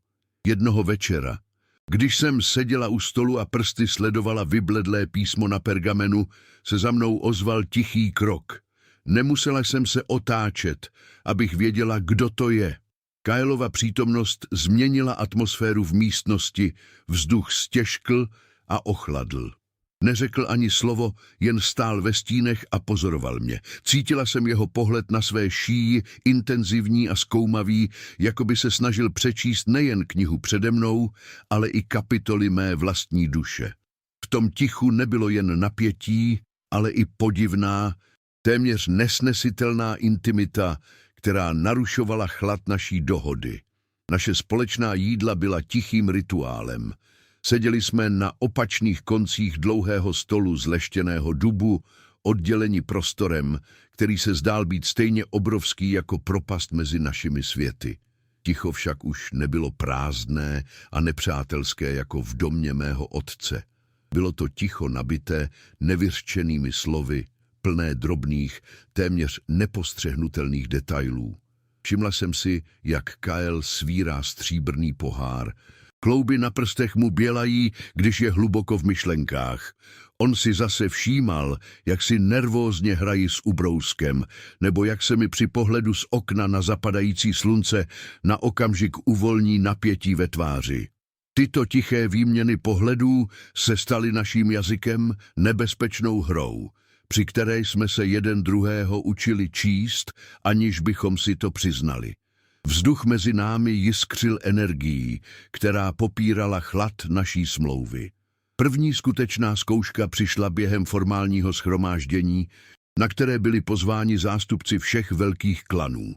Jednoho večera, když jsem seděla u stolu a prsty sledovala vybledlé písmo na pergamenu, se za mnou ozval tichý krok. Nemusela jsem se otáčet, abych věděla, kdo to je. Kylova přítomnost změnila atmosféru v místnosti, vzduch stěžkl a ochladl. Neřekl ani slovo, jen stál ve stínech a pozoroval mě. Cítila jsem jeho pohled na své šíji, intenzivní a zkoumavý, jako by se snažil přečíst nejen knihu přede mnou, ale i kapitoly mé vlastní duše. V tom tichu nebylo jen napětí, ale i podivná, téměř nesnesitelná intimita, která narušovala chlad naší dohody. Naše společná jídla byla tichým rituálem. Seděli jsme na opačných koncích dlouhého stolu z leštěného dubu, odděleni prostorem, který se zdál být stejně obrovský jako propast mezi našimi světy. Ticho však už nebylo prázdné a nepřátelské jako v domě mého otce. Bylo to ticho nabité nevyřčenými slovy, plné drobných, téměř nepostřehnutelných detailů. Všimla jsem si, jak Kyle svírá stříbrný pohár. Klouby na prstech mu bělají, když je hluboko v myšlenkách. On si zase všímal, jak si nervózně hrají s ubrouskem, nebo jak se mi při pohledu z okna na zapadající slunce na okamžik uvolní napětí ve tváři. Tyto tiché výměny pohledů se staly naším jazykem, nebezpečnou hrou, při které jsme se jeden druhého učili číst, aniž bychom si to přiznali. Vzduch mezi námi jiskřil energií, která popírala chlad naší smlouvy. První skutečná zkouška přišla během formálního shromáždění, na které byli pozváni zástupci všech velkých klanů.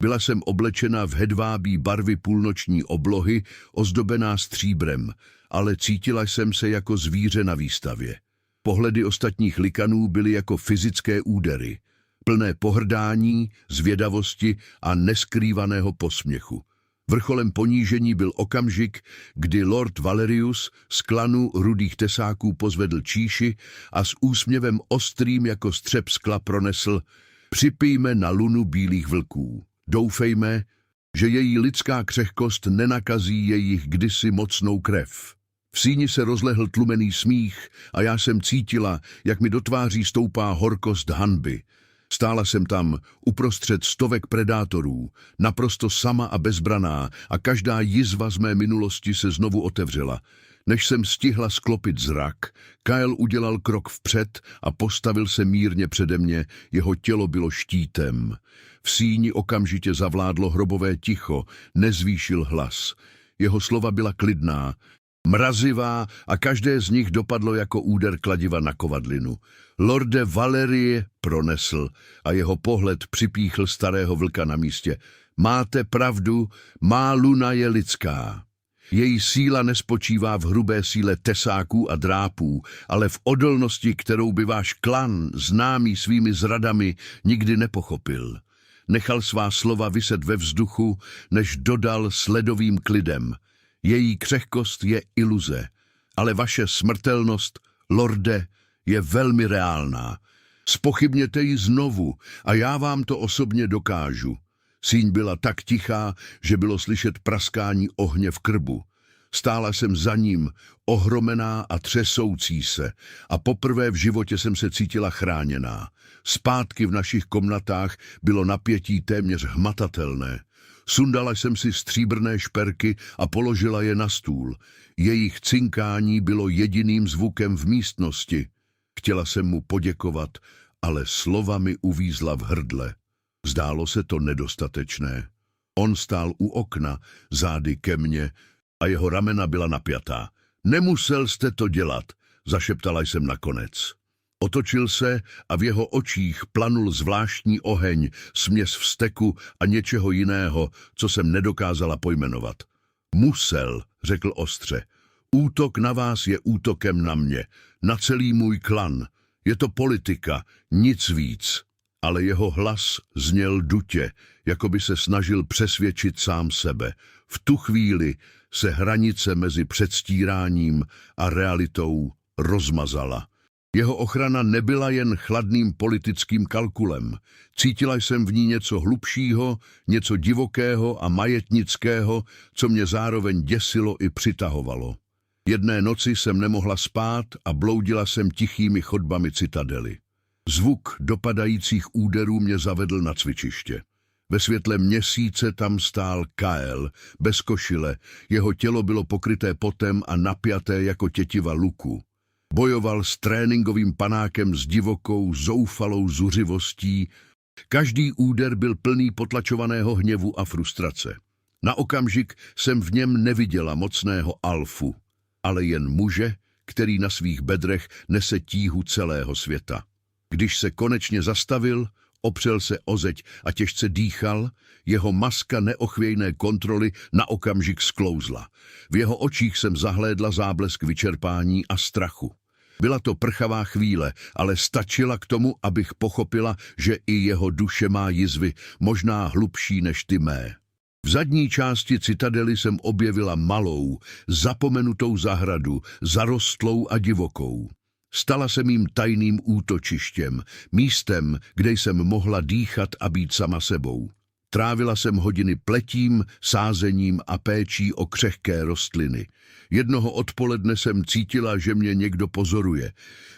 Byla jsem oblečena v hedvábí barvy půlnoční oblohy, ozdobená stříbrem, ale cítila jsem se jako zvíře na výstavě. Pohledy ostatních likanů byly jako fyzické údery, plné pohrdání, zvědavosti a neskrývaného posměchu. Vrcholem ponížení byl okamžik, kdy Lord Valerius z klanu rudých tesáků pozvedl číši a s úsměvem ostrým jako střep skla pronesl: "Připijme na lunu bílých vlků. Doufejme, že její lidská křehkost nenakazí jejich kdysi mocnou krev." V síni se rozlehl tlumený smích a já jsem cítila, jak mi do tváří stoupá horkost hanby. Stála jsem tam uprostřed stovek predátorů, naprosto sama a bezbraná, a každá jizva z mé minulosti se znovu otevřela. Než jsem stihla sklopit zrak, Kyle udělal krok vpřed a postavil se mírně přede mě, jeho tělo bylo štítem. V síni okamžitě zavládlo hrobové ticho, nezvýšil hlas. Jeho slova byla klidná, mrazivá a každé z nich dopadlo jako úder kladiva na kovadlinu. "Lorde Valerie," pronesl a jeho pohled připíchl starého vlka na místě. "Máte pravdu, má luna je lidská. Její síla nespočívá v hrubé síle tesáků a drápů, ale v odolnosti, kterou by váš klan, známý svými zradami, nikdy nepochopil." Nechal svá slova viset ve vzduchu, než dodal s ledovým klidem: "Její křehkost je iluze, ale vaše smrtelnost, lorde, je velmi reálná. Zpochybněte ji znovu a já vám to osobně dokážu." Síň byla tak tichá, že bylo slyšet praskání ohně v krbu. Stála jsem za ním, ohromená a třesoucí se, a poprvé v životě jsem se cítila chráněná. Zpátky v našich komnatách bylo napětí téměř hmatatelné. Sundala jsem si stříbrné šperky a položila je na stůl. Jejich cinkání bylo jediným zvukem v místnosti. Chtěla jsem mu poděkovat, ale slova mi uvízla v hrdle. Zdálo se to nedostatečné. On stál u okna, zády ke mně, a jeho ramena byla napjatá. "Nemusel jste to dělat," zašeptala jsem nakonec. Otočil se a v jeho očích planul zvláštní oheň, směs vzteku a něčeho jiného, co jsem nedokázala pojmenovat. "Musel," řekl ostře. "Útok na vás je útokem na mě, na celý můj klan. Je to politika, nic víc." Ale jeho hlas zněl dutě, jako by se snažil přesvědčit sám sebe. V tu chvíli se hranice mezi předstíráním a realitou rozmazala. Jeho ochrana nebyla jen chladným politickým kalkulem. Cítila jsem v ní něco hlubšího, něco divokého a majetnického, co mě zároveň děsilo i přitahovalo. Jedné noci jsem nemohla spát a bloudila jsem tichými chodbami citadely. Zvuk dopadajících úderů mě zavedl na cvičiště. Ve světle měsíce tam stál Kyle, bez košile, jeho tělo bylo pokryté potem a napjaté jako tětiva luku. Bojoval s tréninkovým panákem s divokou, zoufalou zuřivostí. Každý úder byl plný potlačovaného hněvu a frustrace. Na okamžik jsem v něm neviděla mocného alfu, ale jen muže, který na svých bedrech nese tíhu celého světa. Když se konečně zastavil, opřel se o zeď a těžce dýchal, jeho maska neochvějné kontroly na okamžik sklouzla. V jeho očích jsem zahlédla záblesk vyčerpání a strachu. Byla to prchavá chvíle, ale stačila k tomu, abych pochopila, že i jeho duše má jizvy, možná hlubší než ty mé. V zadní části citadely jsem objevila malou, zapomenutou zahradu, zarostlou a divokou. Stala se mým tajným útočištěm, místem, kde jsem mohla dýchat a být sama sebou. Trávila jsem hodiny pletím, sázením a péčí o křehké rostliny. Jednoho odpoledne jsem cítila, že mě někdo pozoruje.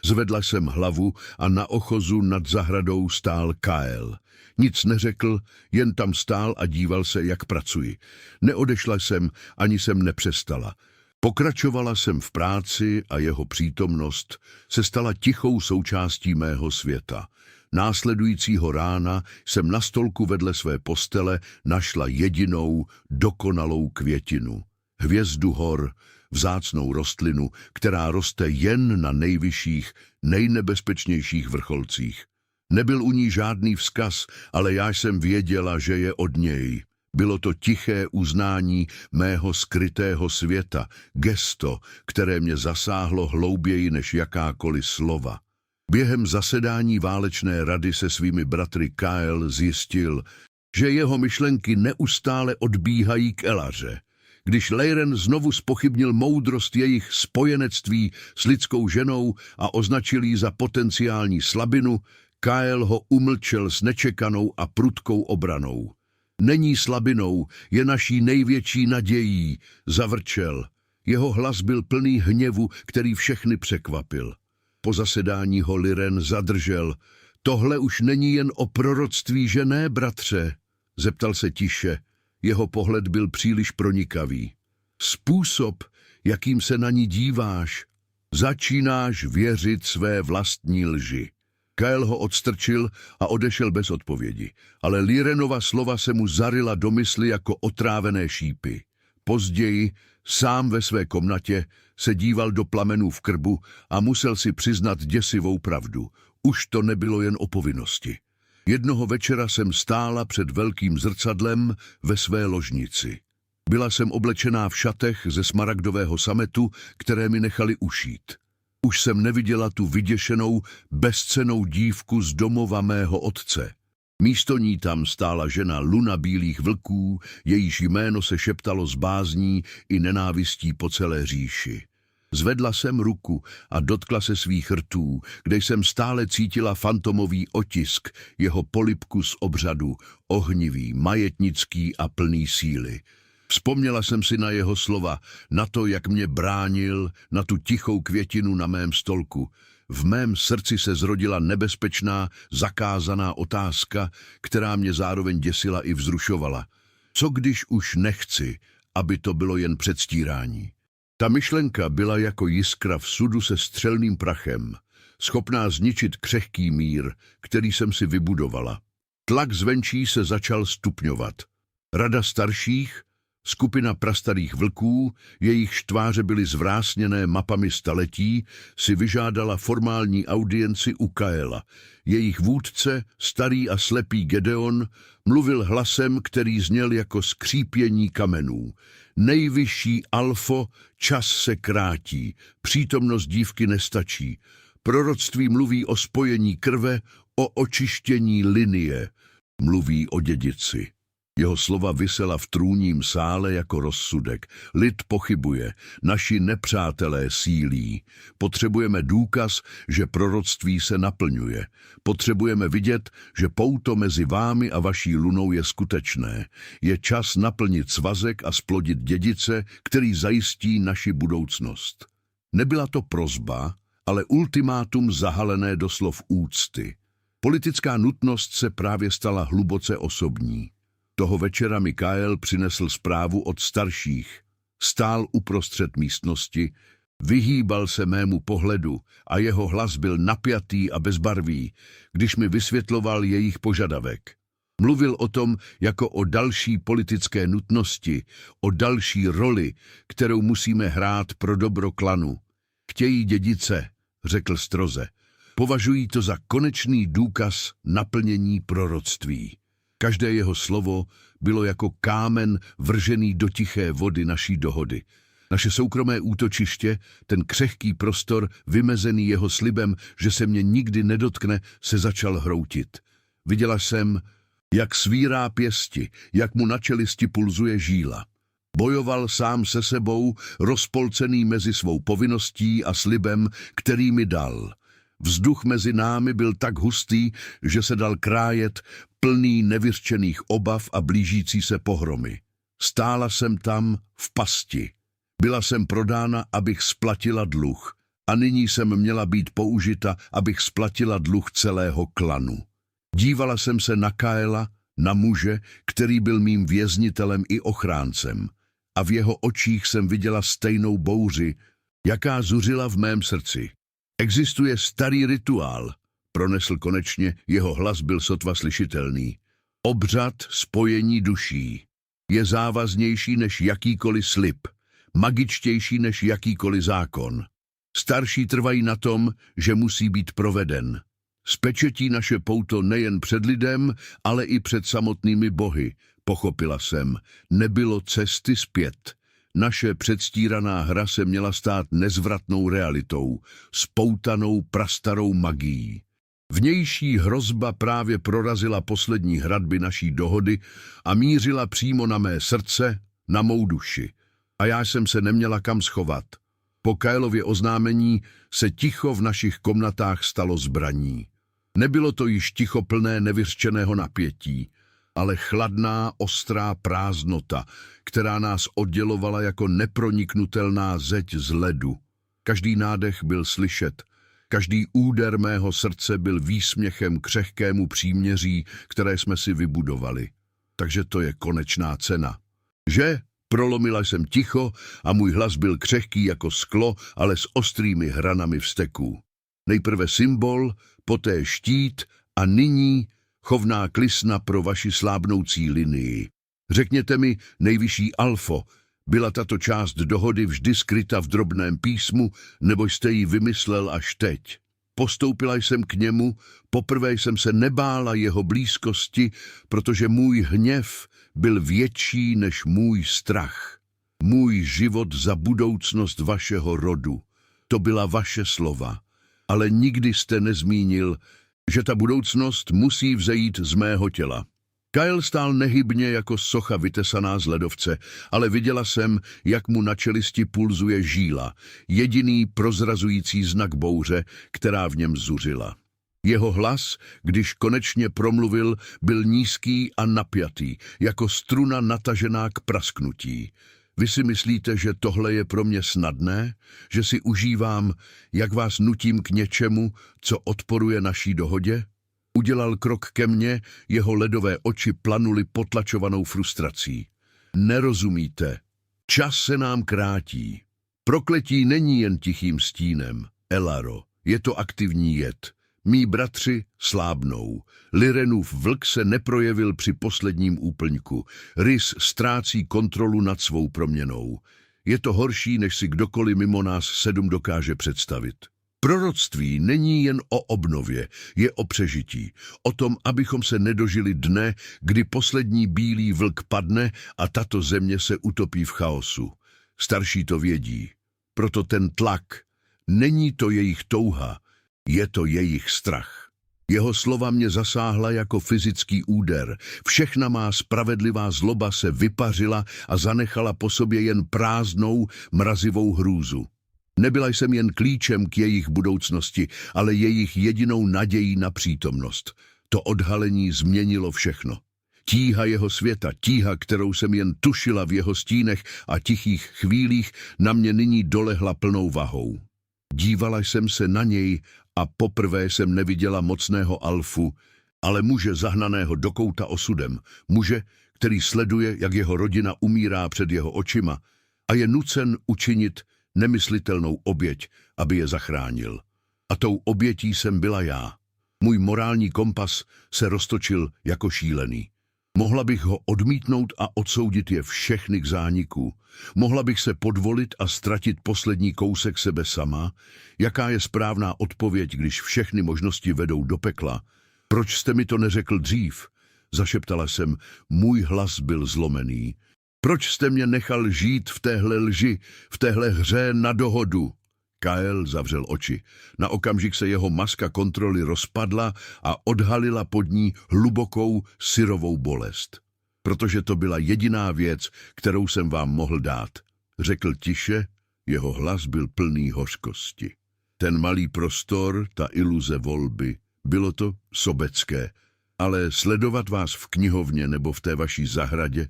Zvedla jsem hlavu a na ochozu nad zahradou stál Kael. Nic neřekl, jen tam stál a díval se, jak pracuji. Neodešla jsem, ani jsem nepřestala. Pokračovala jsem v práci a jeho přítomnost se stala tichou součástí mého světa. Následujícího rána jsem na stolku vedle své postele našla jedinou, dokonalou květinu. Hvězdu hor, vzácnou rostlinu, která roste jen na nejvyšších, nejnebezpečnějších vrcholcích. Nebyl u ní žádný vzkaz, ale já jsem věděla, že je od něj. Bylo to tiché uznání mého skrytého světa, gesto, které mě zasáhlo hlouběji než jakákoliv slova. Během zasedání válečné rady se svými bratry Kael zjistil, že jeho myšlenky neustále odbíhají k Elaře. Když Leiren znovu zpochybnil moudrost jejich spojenectví s lidskou ženou a označil ji za potenciální slabinu, Kael ho umlčel s nečekanou a prudkou obranou. Není slabinou, je naší největší nadějí, zavrčel. Jeho hlas byl plný hněvu, který všechny překvapil. Po zasedání ho Liren zadržel. Tohle už není jen o proroctví, že ne, bratře? Zeptal se tiše. Jeho pohled byl příliš pronikavý. Způsob, jakým se na ní díváš, začínáš věřit své vlastní lži. Kael ho odstrčil a odešel bez odpovědi, ale Lirenova slova se mu zaryla do mysli jako otrávené šípy. Později, sám ve své komnatě, se díval do plamenů v krbu a musel si přiznat děsivou pravdu. Už to nebylo jen o povinnosti. Jednoho večera jsem stála před velkým zrcadlem ve své ložnici. Byla jsem oblečená v šatech ze smaragdového sametu, které mi nechali ušít. Už jsem neviděla tu vyděšenou, bezcennou dívku z domova mého otce. Místo ní tam stála žena Luna bílých vlků, jejíž jméno se šeptalo s bázní i nenávistí po celé říši. Zvedla jsem ruku a dotkla se svých rtů, kde jsem stále cítila fantomový otisk, jeho polibku z obřadu, ohnivý, majetnický a plný síly. Vzpomněla jsem si na jeho slova, na to, jak mě bránil, na tu tichou květinu na mém stolku. V mém srdci se zrodila nebezpečná, zakázaná otázka, která mě zároveň děsila i vzrušovala. Co když už nechci, aby to bylo jen předstírání? Ta myšlenka byla jako jiskra v sudu se střelným prachem, schopná zničit křehký mír, který jsem si vybudovala. Tlak zvenčí se začal stupňovat. Rada starších, skupina prastarých vlků, jejichž tváře byly zvrásněné mapami staletí, si vyžádala formální audienci u Kaela. Jejich vůdce, starý a slepý Gedeon, mluvil hlasem, který zněl jako skřípění kamenů. Nejvyšší alfo, čas se krátí, přítomnost dívky nestačí. Proroctví mluví o spojení krve, o očištění linie, mluví o dědici. Jeho slova visela v trůním sále jako rozsudek. Lid pochybuje, naši nepřátelé sílí. Potřebujeme důkaz, že proroctví se naplňuje. Potřebujeme vidět, že pouto mezi vámi a vaší lunou je skutečné. Je čas naplnit svazek a splodit dědice, který zajistí naši budoucnost. Nebyla to prosba, ale ultimátum zahalené do slov úcty. Politická nutnost se právě stala hluboce osobní. Toho večera mi Kael přinesl zprávu od starších. Stál uprostřed místnosti, Vyhýbal se mému pohledu a jeho hlas byl napjatý a bezbarvý, když mi vysvětloval jejich požadavek. Mluvil o tom jako o další politické nutnosti, o další roli, kterou musíme hrát pro dobro klanu. Chtějí dědice, řekl stroze. Považují to za konečný důkaz naplnění proroctví. Každé jeho slovo bylo jako kámen vržený do tiché vody naší dohody. Naše soukromé útočiště, ten křehký prostor, vymezený jeho slibem, že se mě nikdy nedotkne, se začal hroutit. Viděla jsem, jak svírá pěsti, jak mu na čelisti pulzuje žíla. Bojoval sám se sebou, rozpolcený mezi svou povinností a slibem, který mi dal. Vzduch mezi námi byl tak hustý, že se dal krájet, plný nevyřčených obav a blížící se pohromy. Stála jsem tam v pasti. Byla jsem prodána, abych splatila dluh. A nyní jsem měla být použita, abych splatila dluh celého klanu. Dívala jsem se na Kaela, na muže, který byl mým věznitelem i ochráncem. A v jeho očích jsem viděla stejnou bouři, jaká zuřila v mém srdci. Existuje starý rituál, pronesl konečně, jeho hlas byl sotva slyšitelný. Obřad spojení duší. Je závaznější než jakýkoliv slib, magičtější než jakýkoliv zákon. Starší trvají na tom, že musí být proveden. Spečetí naše pouto nejen před lidem, ale i před samotnými bohy. Pochopila jsem, nebylo cesty zpět. Naše předstíraná hra se měla stát nezvratnou realitou, spoutanou prastarou magií. Vnější hrozba právě prorazila poslední hradby naší dohody a mířila přímo na mé srdce, na mou duši. A já jsem se neměla kam schovat. Po Kaelově oznámení se ticho v našich komnatách stalo zbraní. Nebylo to již ticho plné nevyřčeného napětí, ale chladná, ostrá prázdnota, která nás oddělovala jako neproniknutelná zeď z ledu. Každý nádech byl slyšet, každý úder mého srdce byl výsměchem křehkému příměří, které jsme si vybudovali. Takže to je konečná cena. Že? Prolomila jsem ticho a můj hlas byl křehký jako sklo, ale s ostrými hranami vzteků. Nejprve symbol, poté štít a nyní chovná klisna pro vaši slábnoucí linii. Řekněte mi, nejvyšší alfo, byla tato část dohody vždy skryta v drobném písmu, nebo jste ji vymyslel až teď? Postoupila jsem k němu, poprvé jsem se nebála jeho blízkosti, protože můj hněv byl větší než můj strach. Můj život za budoucnost vašeho rodu. To byla vaše slova. Ale nikdy jste nezmínil, že ta budoucnost musí vzejít z mého těla. Kael stál nehybně jako socha vytesaná z ledovce, ale viděla jsem, jak mu na čelisti pulzuje žíla, jediný prozrazující znak bouře, která v něm zuřila. Jeho hlas, když konečně promluvil, byl nízký a napjatý, jako struna natažená k prasknutí. Vy si myslíte, že tohle je pro mě snadné? Že si užívám, jak vás nutím k něčemu, co odporuje naší dohodě? Udělal krok ke mně, jeho ledové oči planuly potlačovanou frustrací. Nerozumíte. Čas se nám krátí. Prokletí není jen tichým stínem, Elaro, je to aktivní jed. Mí bratři slábnou. Lirenův vlk se neprojevil při posledním úplňku. Rys ztrácí kontrolu nad svou proměnou. Je to horší, než si kdokoliv mimo nás 7 dokáže představit. Proroctví není jen o obnově, je o přežití. O tom, abychom se nedožili dne, kdy poslední bílý vlk padne a tato země se utopí v chaosu. Starší to vědí. Proto ten tlak. Není to jejich touha. Je to jejich strach. Jeho slova mě zasáhla jako fyzický úder. Všechna má spravedlivá zloba se vypařila a zanechala po sobě jen prázdnou, mrazivou hrůzu. Nebyla jsem jen klíčem k jejich budoucnosti, ale jejich jedinou nadějí na přítomnost. To odhalení změnilo všechno. Tíha jeho světa, tíha, kterou jsem jen tušila v jeho stínech a tichých chvílích, na mě nyní dolehla plnou vahou. Dívala jsem se na něj a poprvé jsem neviděla mocného alfu, ale muže zahnaného do kouta osudem, muže, který sleduje, jak jeho rodina umírá před jeho očima a je nucen učinit nemyslitelnou oběť, aby je zachránil. A tou obětí jsem byla já. Můj morální kompas se roztočil jako šílený. Mohla bych ho odmítnout a odsoudit je všechny k zániku. Mohla bych se podvolit a ztratit poslední kousek sebe sama. Jaká je správná odpověď, když všechny možnosti vedou do pekla? Proč jste mi to neřekl dřív? Zašeptala jsem, můj hlas byl zlomený. Proč jste mě nechal žít v téhle lži, v téhle hře na dohodu? Kyle zavřel oči. Na okamžik se jeho maska kontroly rozpadla a odhalila pod ní hlubokou syrovou bolest. Protože to byla jediná věc, kterou jsem vám mohl dát. Řekl tiše, jeho hlas byl plný hořkosti. Ten malý prostor, ta iluze volby, bylo to sobecké, ale sledovat vás v knihovně nebo v té vaší zahradě,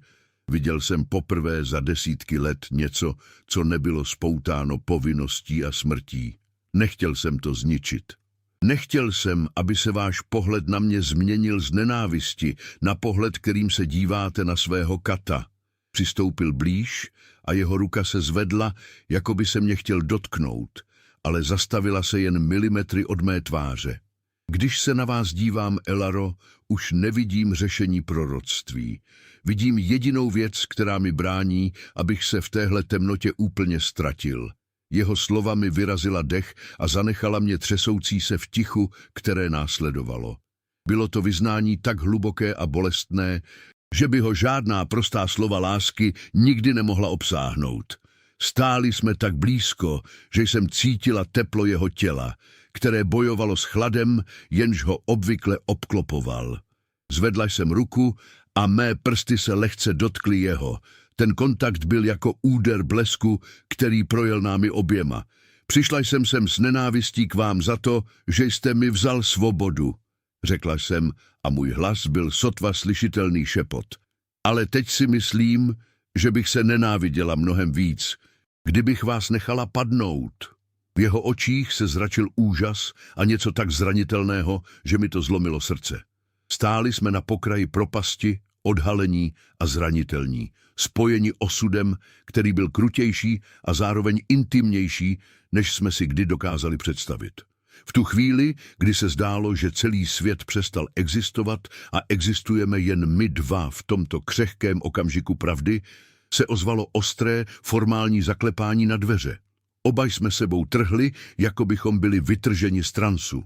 viděl jsem poprvé za desítky let něco, co nebylo spoutáno povinností a smrtí. Nechtěl jsem to zničit. Nechtěl jsem, aby se váš pohled na mě změnil z nenávisti na pohled, kterým se díváte na svého kata. Přistoupil blíž a jeho ruka se zvedla, jako by se mě chtěl dotknout, ale zastavila se jen milimetry od mé tváře. Když se na vás dívám, Elaro, už nevidím řešení proroctví. Vidím jedinou věc, která mi brání, abych se v téhle temnotě úplně ztratil. Jeho slova mi vyrazila dech a zanechala mě třesoucí se v tichu, které následovalo. Bylo to vyznání tak hluboké a bolestné, že by ho žádná prostá slova lásky nikdy nemohla obsáhnout. Stáli jsme tak blízko, že jsem cítila teplo jeho těla, které bojovalo s chladem, jenž ho obvykle obklopoval. Zvedla jsem ruku a mé prsty se lehce dotkly jeho. Ten kontakt byl jako úder blesku, který projel námi oběma. Přišla jsem sem s nenávistí k vám za to, že jste mi vzal svobodu, řekla jsem a můj hlas byl sotva slyšitelný šepot. Ale teď si myslím, že bych se nenáviděla mnohem víc, kdybych vás nechala padnout. V jeho očích se zračil úžas a něco tak zranitelného, že mi to zlomilo srdce. Stáli jsme na pokraji propasti, odhalení a zranitelní, spojeni osudem, který byl krutější a zároveň intimnější, než jsme si kdy dokázali představit. V tu chvíli, kdy se zdálo, že celý svět přestal existovat a existujeme jen my dva v tomto křehkém okamžiku pravdy, se ozvalo ostré, formální zaklepání na dveře. Oba jsme sebou trhli, jako bychom byli vytrženi z transu.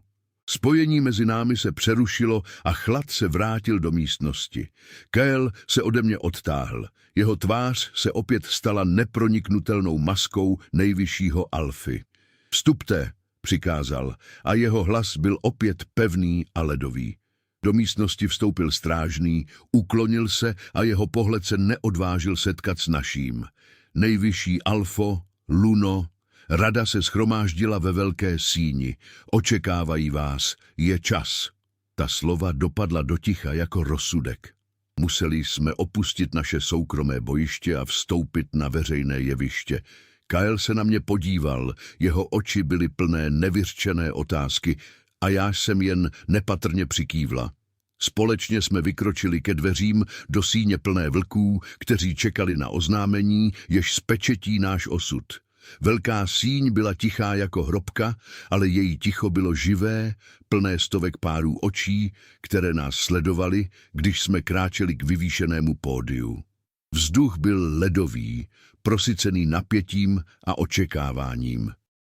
Spojení mezi námi se přerušilo a chlad se vrátil do místnosti. Kyle se ode mě odtáhl. Jeho tvář se opět stala neproniknutelnou maskou nejvyššího alfy. Vstupte, přikázal, a jeho hlas byl opět pevný a ledový. Do místnosti vstoupil strážný, uklonil se a jeho pohled se neodvážil setkat s naším. Nejvyšší alfo, Luno, rada se shromáždila ve velké síni. Očekávají vás, je čas. Ta slova dopadla do ticha jako rozsudek. Museli jsme opustit naše soukromé bojiště a vstoupit na veřejné jeviště. Kyle se na mě podíval, jeho oči byly plné nevyřčené otázky a já jsem jen nepatrně přikývla. Společně jsme vykročili ke dveřím do síně plné vlků, kteří čekali na oznámení, jež spečetí náš osud. Velká síň byla tichá jako hrobka, ale její ticho bylo živé, plné stovek párů očí, které nás sledovaly, když jsme kráčeli k vyvýšenému pódiu. Vzduch byl ledový, prosycený napětím a očekáváním.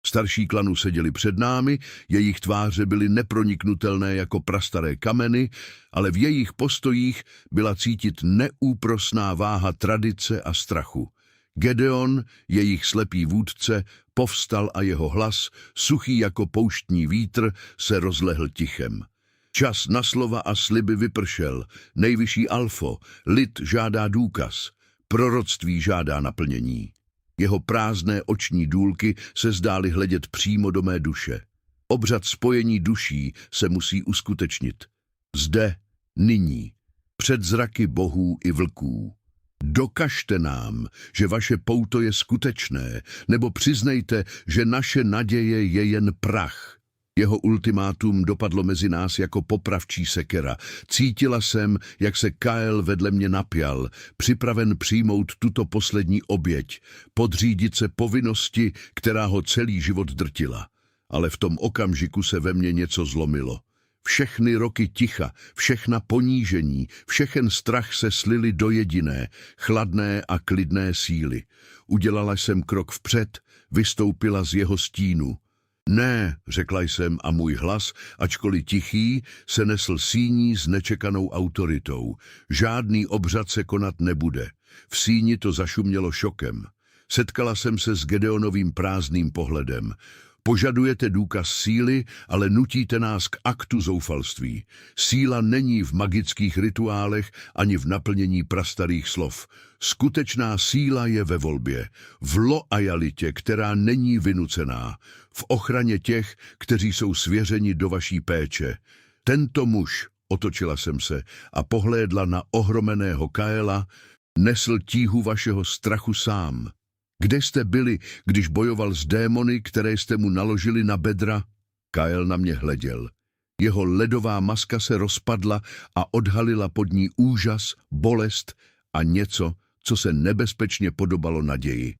Starší klanu seděli před námi, jejich tváře byly neproniknutelné jako prastaré kameny, ale v jejich postojích byla cítit neúprosná váha tradice a strachu. Gedeon, jejich slepý vůdce, povstal a jeho hlas, suchý jako pouštní vítr, se rozlehl tichem. Čas na slova a sliby vypršel. Nejvyšší alfo, lid žádá důkaz, proroctví žádá naplnění. Jeho prázdné oční důlky se zdály hledět přímo do mé duše. Obřad spojení duší se musí uskutečnit. Zde, nyní, před zraky bohů i vlků. Dokažte nám, že vaše pouto je skutečné, nebo přiznejte, že naše naděje je jen prach. Jeho ultimátum dopadlo mezi nás jako popravčí sekera. Cítila jsem, jak se Kyle vedle mě napjal, připraven přijmout tuto poslední oběť, podřídit se povinnosti, která ho celý život drtila. Ale v tom okamžiku se ve mně něco zlomilo. Všechny roky ticha, všechna ponížení, všechen strach se slily do jediné, chladné a klidné síly. Udělala jsem krok vpřed, vystoupila z jeho stínu. Ne, řekla jsem a můj hlas, ačkoliv tichý, se nesl síní s nečekanou autoritou. Žádný obřad se konat nebude. V síni to zašumělo šokem. Setkala jsem se s Gedeonovým prázdným pohledem. Požadujete důkaz síly, ale nutíte nás k aktu zoufalství. Síla není v magických rituálech ani v naplnění prastarých slov. Skutečná síla je ve volbě, v loajalitě, která není vynucená, v ochraně těch, kteří jsou svěřeni do vaší péče. Tento muž, otočila jsem se a pohlédla na ohromeného Kylea, nesl tíhu vašeho strachu sám. Kde jste byli, když bojoval s démony, které jste mu naložili na bedra? Kyle na mě hleděl. Jeho ledová maska se rozpadla a odhalila pod ní úžas, bolest a něco, co se nebezpečně podobalo naději.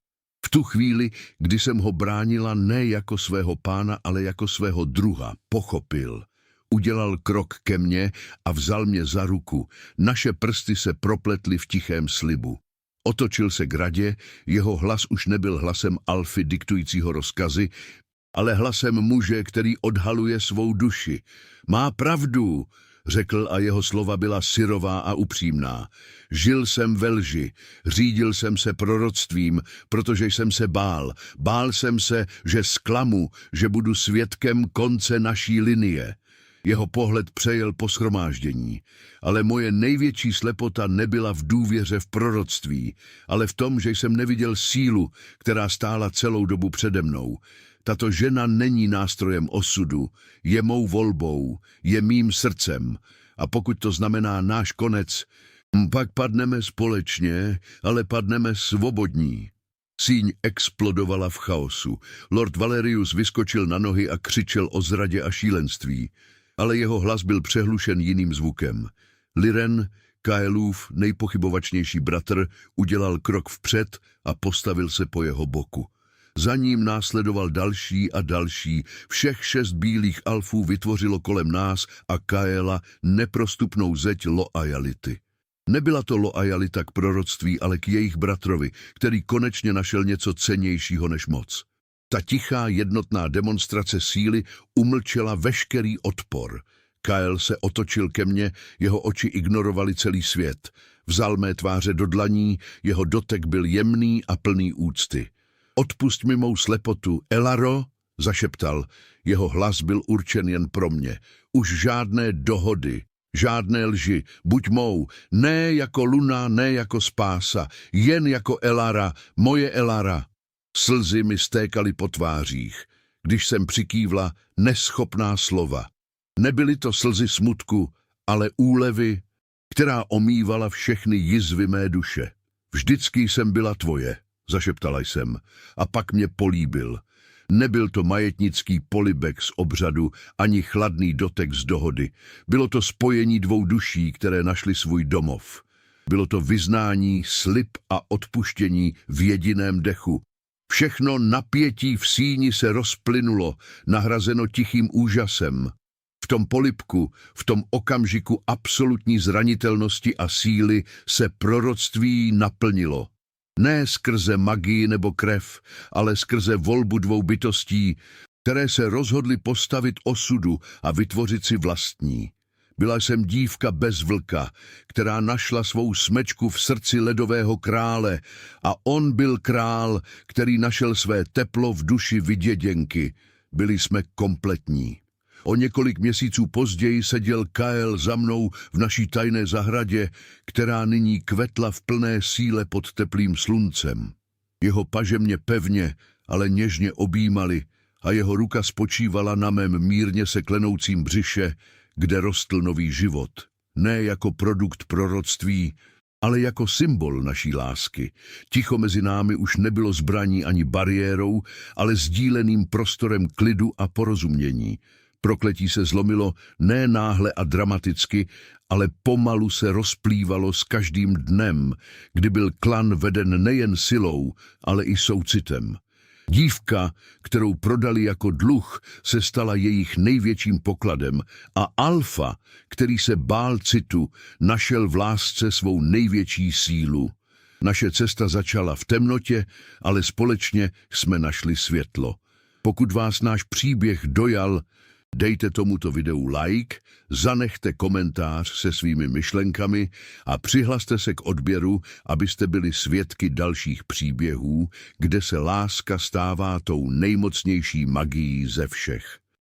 V tu chvíli, kdy jsem ho bránila ne jako svého pána, ale jako svého druha, pochopil. Udělal krok ke mně a vzal mě za ruku. Naše prsty se propletly v tichém slibu. Otočil se k radě, jeho hlas už nebyl hlasem alfy diktujícího rozkazy, ale hlasem muže, který odhaluje svou duši. Má pravdu, řekl a jeho slova byla syrová a upřímná. Žil jsem ve lži, řídil jsem se proroctvím, protože jsem se bál. Bál jsem se, že zklamu, že budu svědkem konce naší linie. Jeho pohled přejel po shromáždění, ale moje největší slepota nebyla v důvěře v proroctví, ale v tom, že jsem neviděl sílu, která stála celou dobu přede mnou. Tato žena není nástrojem osudu, je mou volbou, je mým srdcem a pokud to znamená náš konec, pak padneme společně, ale padneme svobodní. Síň explodovala v chaosu. Lord Valerius vyskočil na nohy a křičel o zradě a šílenství. Ale jeho hlas byl přehlušen jiným zvukem. Liren, Kylův nejpochybovačnější bratr, udělal krok vpřed a postavil se po jeho boku. Za ním následoval další a další. Všech 6 bílých alfů vytvořilo kolem nás a Kylea neprostupnou zeď loajality. Nebyla to loajalita k proroctví, ale k jejich bratrovi, který konečně našel něco cennějšího než moc. Ta tichá jednotná demonstrace síly umlčela veškerý odpor. Kyle se otočil ke mně, jeho oči ignorovaly celý svět. Vzal mé tváře do dlaní, jeho dotek byl jemný a plný úcty. Odpusť mi mou slepotu, Elaro, zašeptal. Jeho hlas byl určen jen pro mě. Už žádné dohody, žádné lži, buď mou, ne jako luna, ne jako spása, jen jako Elara, moje Elara. Slzy mi stékaly po tvářích, když jsem přikývla neschopná slova. Nebyly to slzy smutku, ale úlevy, která omývala všechny jizvy mé duše. Vždycky jsem byla tvoje, zašeptala jsem, a pak mě políbil. Nebyl to majetnický polibek z obřadu, ani chladný dotek z dohody. Bylo to spojení 2 duší, které našly svůj domov. Bylo to vyznání, slib a odpuštění v jediném dechu. Všechno napětí v síni se rozplynulo, nahrazeno tichým úžasem. V tom polibku, v tom okamžiku absolutní zranitelnosti a síly se proroctví naplnilo. Ne skrze magii nebo krev, ale skrze volbu 2 bytostí, které se rozhodly postavit osudu a vytvořit si vlastní. Byla jsem dívka bez vlka, která našla svou smečku v srdci ledového krále a on byl král, který našel své teplo v duši vyděděnky. Byli jsme kompletní. O několik měsíců později seděl Kyle za mnou v naší tajné zahradě, která nyní kvetla v plné síle pod teplým sluncem. Jeho paže mě pevně, ale něžně objímaly a jeho ruka spočívala na mém mírně se klenoucím břiše, kde rostl nový život. Ne jako produkt proroctví, ale jako symbol naší lásky. Ticho mezi námi už nebylo zbraní ani bariérou, ale sdíleným prostorem klidu a porozumění. Prokletí se zlomilo ne náhle a dramaticky, ale pomalu se rozplývalo s každým dnem, kdy byl klan veden nejen silou, ale i soucitem. Dívka, kterou prodali jako dluh, se stala jejich největším pokladem a Alfa, který se bál citu, našel v lásce svou největší sílu. Naše cesta začala v temnotě, ale společně jsme našli světlo. Pokud vás náš příběh dojal, dejte tomuto videu like, zanechte komentář se svými myšlenkami a přihlaste se k odběru, abyste byli svědky dalších příběhů, kde se láska stává tou nejmocnější magií ze všech.